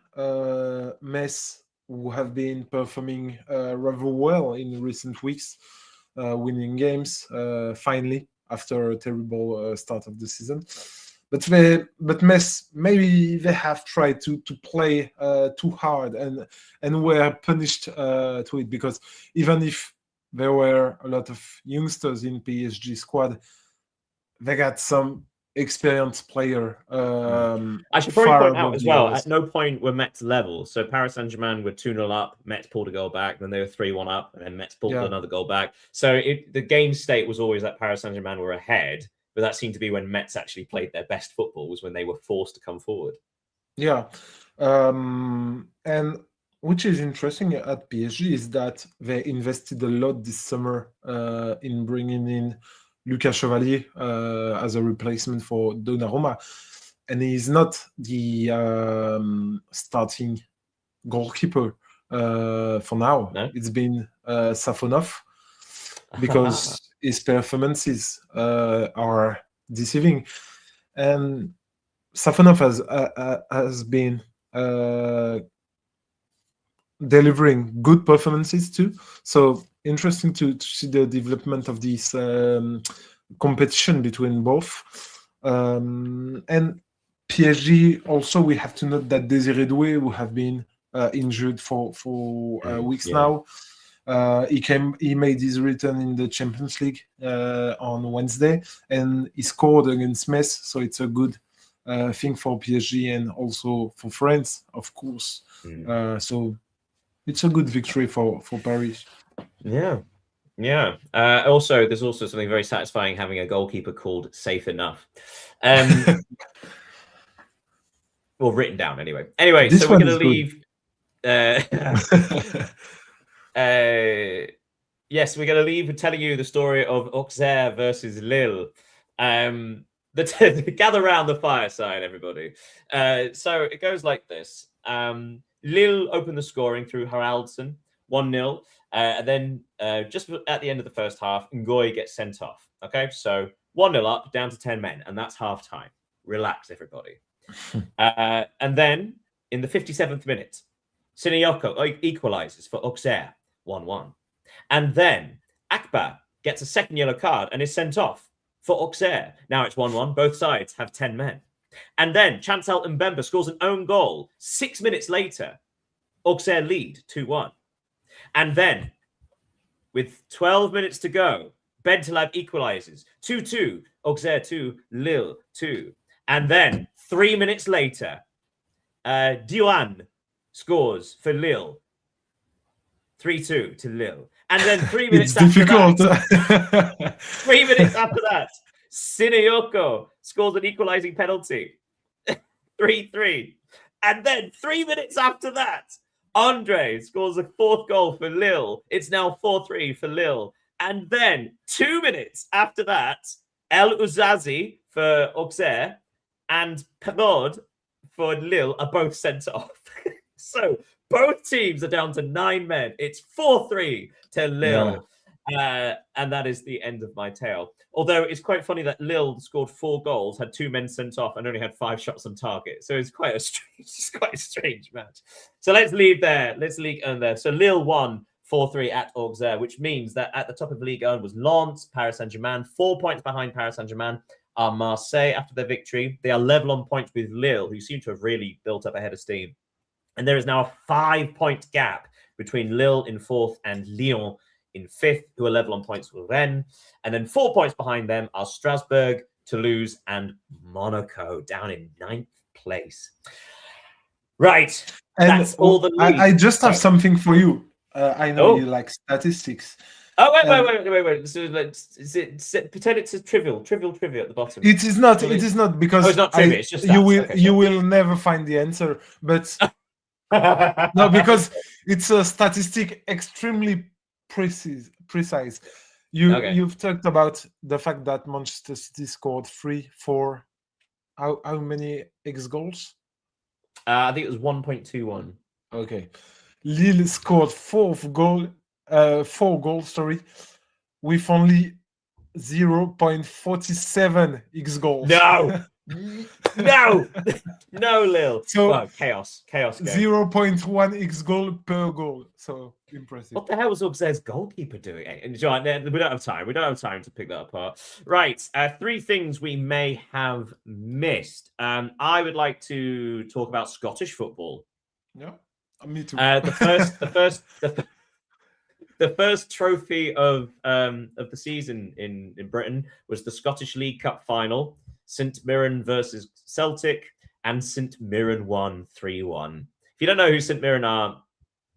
S2: Metz, who have been performing rather well in recent weeks, winning games finally after a terrible start of the season. But Metz, maybe they have tried to play too hard and were punished to it, because even if there were a lot of youngsters in PSG squad, they got some experienced player.
S1: I should probably point out as well, at no point were Metz level. So Paris Saint-Germain were 2-0 up, Metz pulled a goal back, then they were 3-1 up, and then Metz pulled another goal back. So the game state was always that Paris Saint-Germain were ahead. But that seemed to be when Metz actually played their best football, was when they were forced to come forward.
S2: Yeah. And which is interesting at PSG is that they invested a lot this summer in bringing in Lucas Chevalier as a replacement for Donnarumma. And he's not the starting goalkeeper for now. No? It's been Safonov, because his performances are deceiving, and Safonov has been delivering good performances too. So interesting to see the development of this competition between both. And PSG also, we have to note that Désiré Doué, who have been injured for weeks now. He made his return in the Champions League on Wednesday, and he scored against Metz, so it's a good thing for PSG and also for France, of course. So it's a good victory for Paris.
S1: Yeah. Also, there's also something very satisfying having a goalkeeper called Safe Enough. Well, written down anyway. Anyway, so we're going to leave. Yes, we're going to leave with telling you the story of Auxerre versus Lille. Gather around the fireside, everybody. So it goes like this. Lille opened the scoring through Haraldson, 1-0. And then just at the end of the first half, Ngoy gets sent off. Okay, so 1-0 up, down to 10 men, and that's half time. Relax, everybody. And then in the 57th minute, Sinayoko equalizes for Auxerre, 1-1. And then Akbar gets a second yellow card and is sent off for Auxerre. Now it's 1-1. Both sides have 10 men. And then Chancel Mbemba scores an own goal 6 minutes later. Auxerre lead 2-1. And then, with 12 minutes to go, Bentaleb equalizes 2-2. Auxerre 2, Lille 2. And then 3 minutes later, Diwan scores for Lille 3-2 to Lille. And then 3 minutes after that, 3 minutes after that, Sinayoko scores an equalizing penalty 3-3. And then 3 minutes after that, Andre scores a fourth goal for Lille. It's now 4-3 for Lille. And then 2 minutes after that, El Ouzazi for Auxerre and Perraud for Lille are both sent off. So both teams are down to 9 men. It's 4-3 to Lille. Yeah. And that is the end of my tale. Although it's quite funny that Lille scored 4 goals, had 2 men sent off, and only had 5 shots on target. So it's quite a strange match. So let's leave there. Let's Ligue 1 there. So Lille won 4-3 at Auxerre, which means that at the top of Ligue 1 was Lens, Paris Saint-Germain, 4 points behind Paris Saint-Germain are Marseille after their victory. They are level on points with Lille, who seem to have really built up a head of steam. And there is now a 5-point gap between Lille in 4th and Lyon in 5th, who are level on points with Rennes. And then 4 points behind them are Strasbourg, Toulouse, and Monaco down in 9th place. Right.
S2: And
S1: that's all the league.
S2: I just have something for you. I know you like statistics.
S1: Oh, wait. So, pretend it's a trivial at the bottom.
S2: It is not. It is not because
S1: it's not trivia. It's just
S2: you will never find the answer. But no, because it's a statistic extremely precise. You've talked about the fact that Manchester City scored 3, 4. How many X goals?
S1: I think it was 1.21.
S2: Okay. Lille scored 4 goals, with only 0.47 X goals.
S1: No, Lille.
S2: So
S1: chaos.
S2: 0.1 X goal per goal. So impressive.
S1: What the hell was Auxerre's goalkeeper doing? And John, we don't have time. We don't have time to pick that apart. Right. 3 things we may have missed. I would like to talk about Scottish football.
S2: Yeah, me too.
S1: The first trophy of the season in Britain was the Scottish League Cup final. St Mirren versus Celtic, and St Mirren won 3-1. If you don't know who St Mirren are,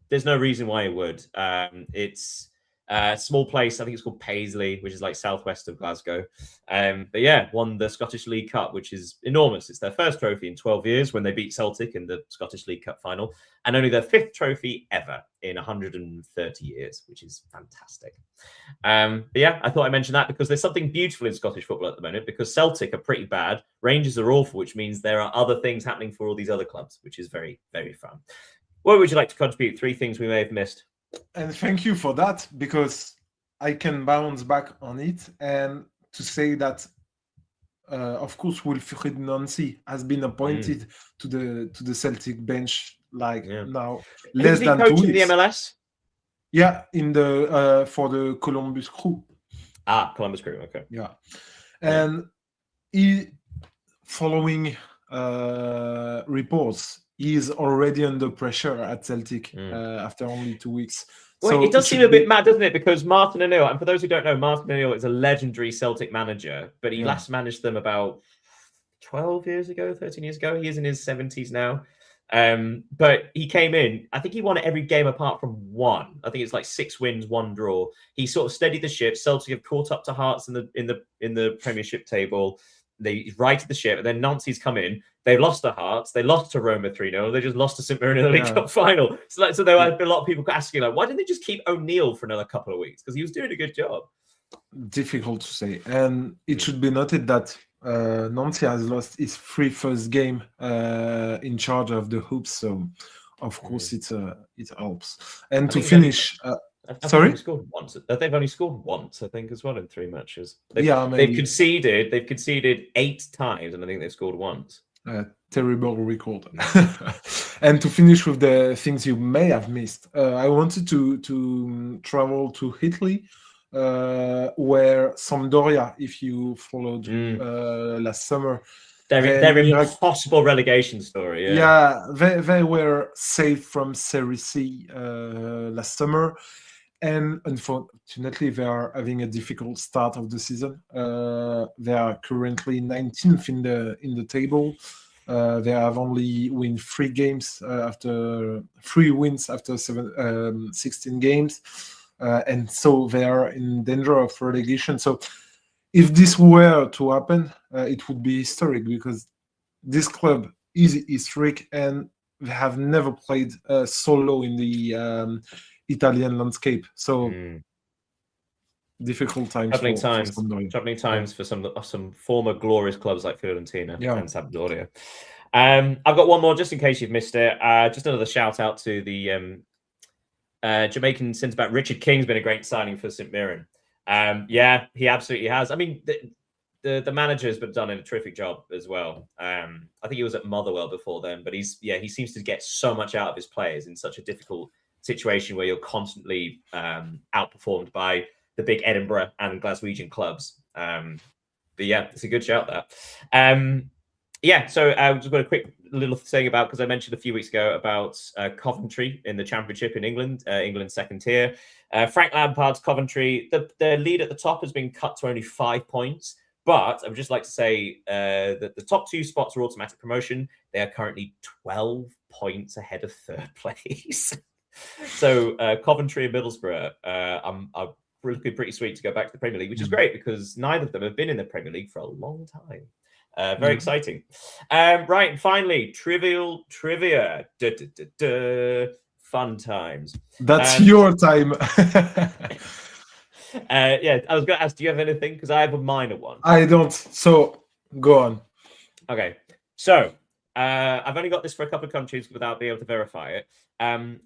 S1: there's no reason why you would. It's a small place. I think it's called Paisley, which is like southwest of Glasgow. But yeah, won the Scottish League Cup, which is enormous. It's their first trophy in 12 years when they beat Celtic in the Scottish League Cup final, and only their 5th trophy ever in 130 years, which is fantastic. But yeah, I thought I mentioned that because there's something beautiful in Scottish football at the moment, because Celtic are pretty bad, Rangers are awful, which means there are other things happening for all these other clubs, which is very, very fun. What would you like to contribute? 3 things we may have missed.
S2: And thank you for that, because I can bounce back on it and to say that, of course, Wilfried Nancy has been appointed to the Celtic bench now less than 2 weeks.
S1: In the MLS?
S2: Yeah, in the for the Columbus Crew.
S1: Columbus Crew. Okay.
S2: Yeah, and he, following reports, he is already under pressure at Celtic after only 2 weeks.
S1: Well, so it does seem a bit mad, doesn't it? Because Martin O'Neill, and for those who don't know, Martin O'Neill is a legendary Celtic manager, but he last managed them about 12 years ago, 13 years ago. He is in his 70s now. But he came in, I think he won every game apart from one. I think it's like 6 wins, 1 draw. He sort of steadied the ship. Celtic have caught up to Hearts in the Premiership table. They righted the ship, and then Nancy's come in. They lost to Hearts. They lost to Roma 3-0. They just lost to St Mirren in the League Cup final. So there were a lot of people asking, why didn't they just keep O'Neill for another couple of weeks? Because he was doing a good job.
S2: Difficult to say. And it should be noted that Nancy has lost his 3 first game in charge of the hoops. So, of course, it helps. And to finish...
S1: They've
S2: Sorry?
S1: only scored once. They've only scored once, I think, as well in 3 matches. They've
S2: Maybe.
S1: conceded 8 times, and I think they've scored once.
S2: Terrible record. And to finish with the things you may have missed, I wanted to travel to Italy, where Sampdoria, if you followed last summer,
S1: their impossible relegation story.
S2: Yeah, they were saved from Serie C last summer, and unfortunately, they are having a difficult start of the season. They are currently 19th in the table. They have only won 3 games after 3 wins after 16 games, and so they are in danger of relegation. So, if this were to happen, it would be historic because this club is historic and they have never played solo in the Italian landscape. So difficult times.
S1: Troubling times for some former glorious clubs like Fiorentina and Sampdoria. I've got one more just in case you've missed it. Just another shout out to the Jamaican centre back Richard King's been a great signing for St Mirren. Yeah, he absolutely has. I mean, the manager's been done a terrific job as well. I think he was at Motherwell before then, but he seems to get so much out of his players in such a difficult situation where you're constantly outperformed by the big Edinburgh and Glaswegian clubs. But yeah, it's a good shout there. Yeah, so I've just got a quick little thing about, because I mentioned a few weeks ago about Coventry in the Championship in England, England's second tier. Frank Lampard's Coventry, the lead at the top has been cut to only 5 points. But I would just like to say that the top 2 spots are automatic promotion. They are currently 12 points ahead of third place. So Coventry and Middlesbrough are looking pretty sweet to go back to the Premier League, which is great because neither of them have been in the Premier League for a long time. Very exciting. Right, and finally, trivial trivia. Fun times.
S2: That's your time.
S1: Yeah, I was going to ask, do you have anything? Because I have a minor one.
S2: I don't. So go on.
S1: Okay. So I've only got this for a couple of countries without being able to verify it.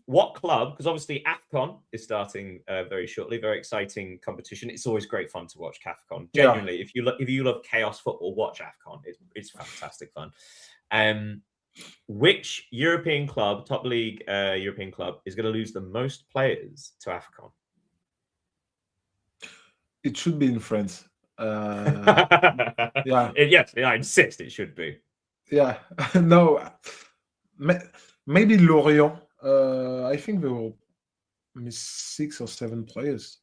S1: What club? Because obviously AFCON is starting very shortly. Very exciting competition. It's always great fun to watch AFCON. Genuinely, if you love chaos football, watch AFCON. It's fantastic fun. Which European club, top league European club, is going to lose the most players to AFCON?
S2: It should be in France.
S1: Yes, I insist it should be.
S2: Yeah. No. Maybe Lorient. I think they will miss 6 or 7 players.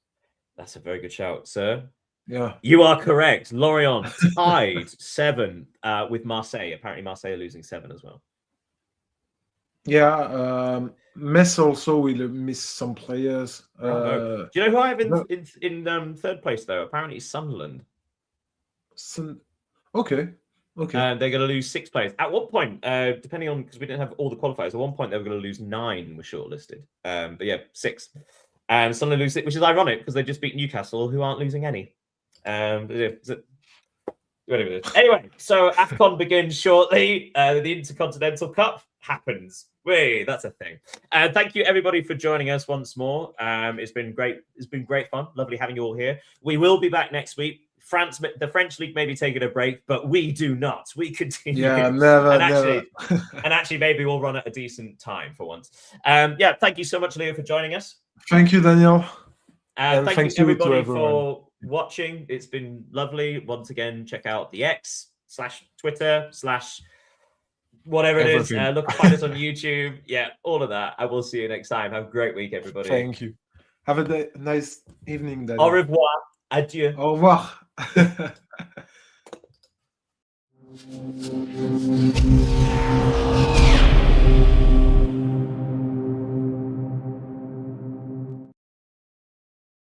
S1: That's a very good shout, sir.
S2: Yeah.
S1: You are correct. Lorient tied 7 with Marseille. Apparently Marseille are losing 7 as well.
S2: Yeah. Metz also will miss some players.
S1: Do you know who I have in third place, though? Apparently it's Sunderland.
S2: Okay.
S1: They're going to lose 6 players. At what point, depending on, because we didn't have all the qualifiers, at one point they were going to lose 9 were shortlisted. But yeah, 6. And Sunderland lose 6, which is ironic because they just beat Newcastle, who aren't losing any. Anyway, so AFCON begins shortly. The Intercontinental Cup happens. Wait, that's a thing. Thank you everybody for joining us once more. It's been great. It's been great fun. Lovely having you all here. We will be back next week. The French league may be taking a break, but we do not. We continue.
S2: Yeah, never.
S1: And actually, maybe we'll run at a decent time for once. Yeah, thank you so much, Leo, for joining us.
S2: Thank you, Daniel.
S1: And thank you everybody for watching. It's been lovely. Once again, check out the X/Twitter/ whatever it is. Look, find us on YouTube. Yeah, all of that. I will see you next time. Have a great week, everybody.
S2: Thank you. Have a nice evening, Daniel.
S1: Au revoir. Adieu.
S2: Au revoir.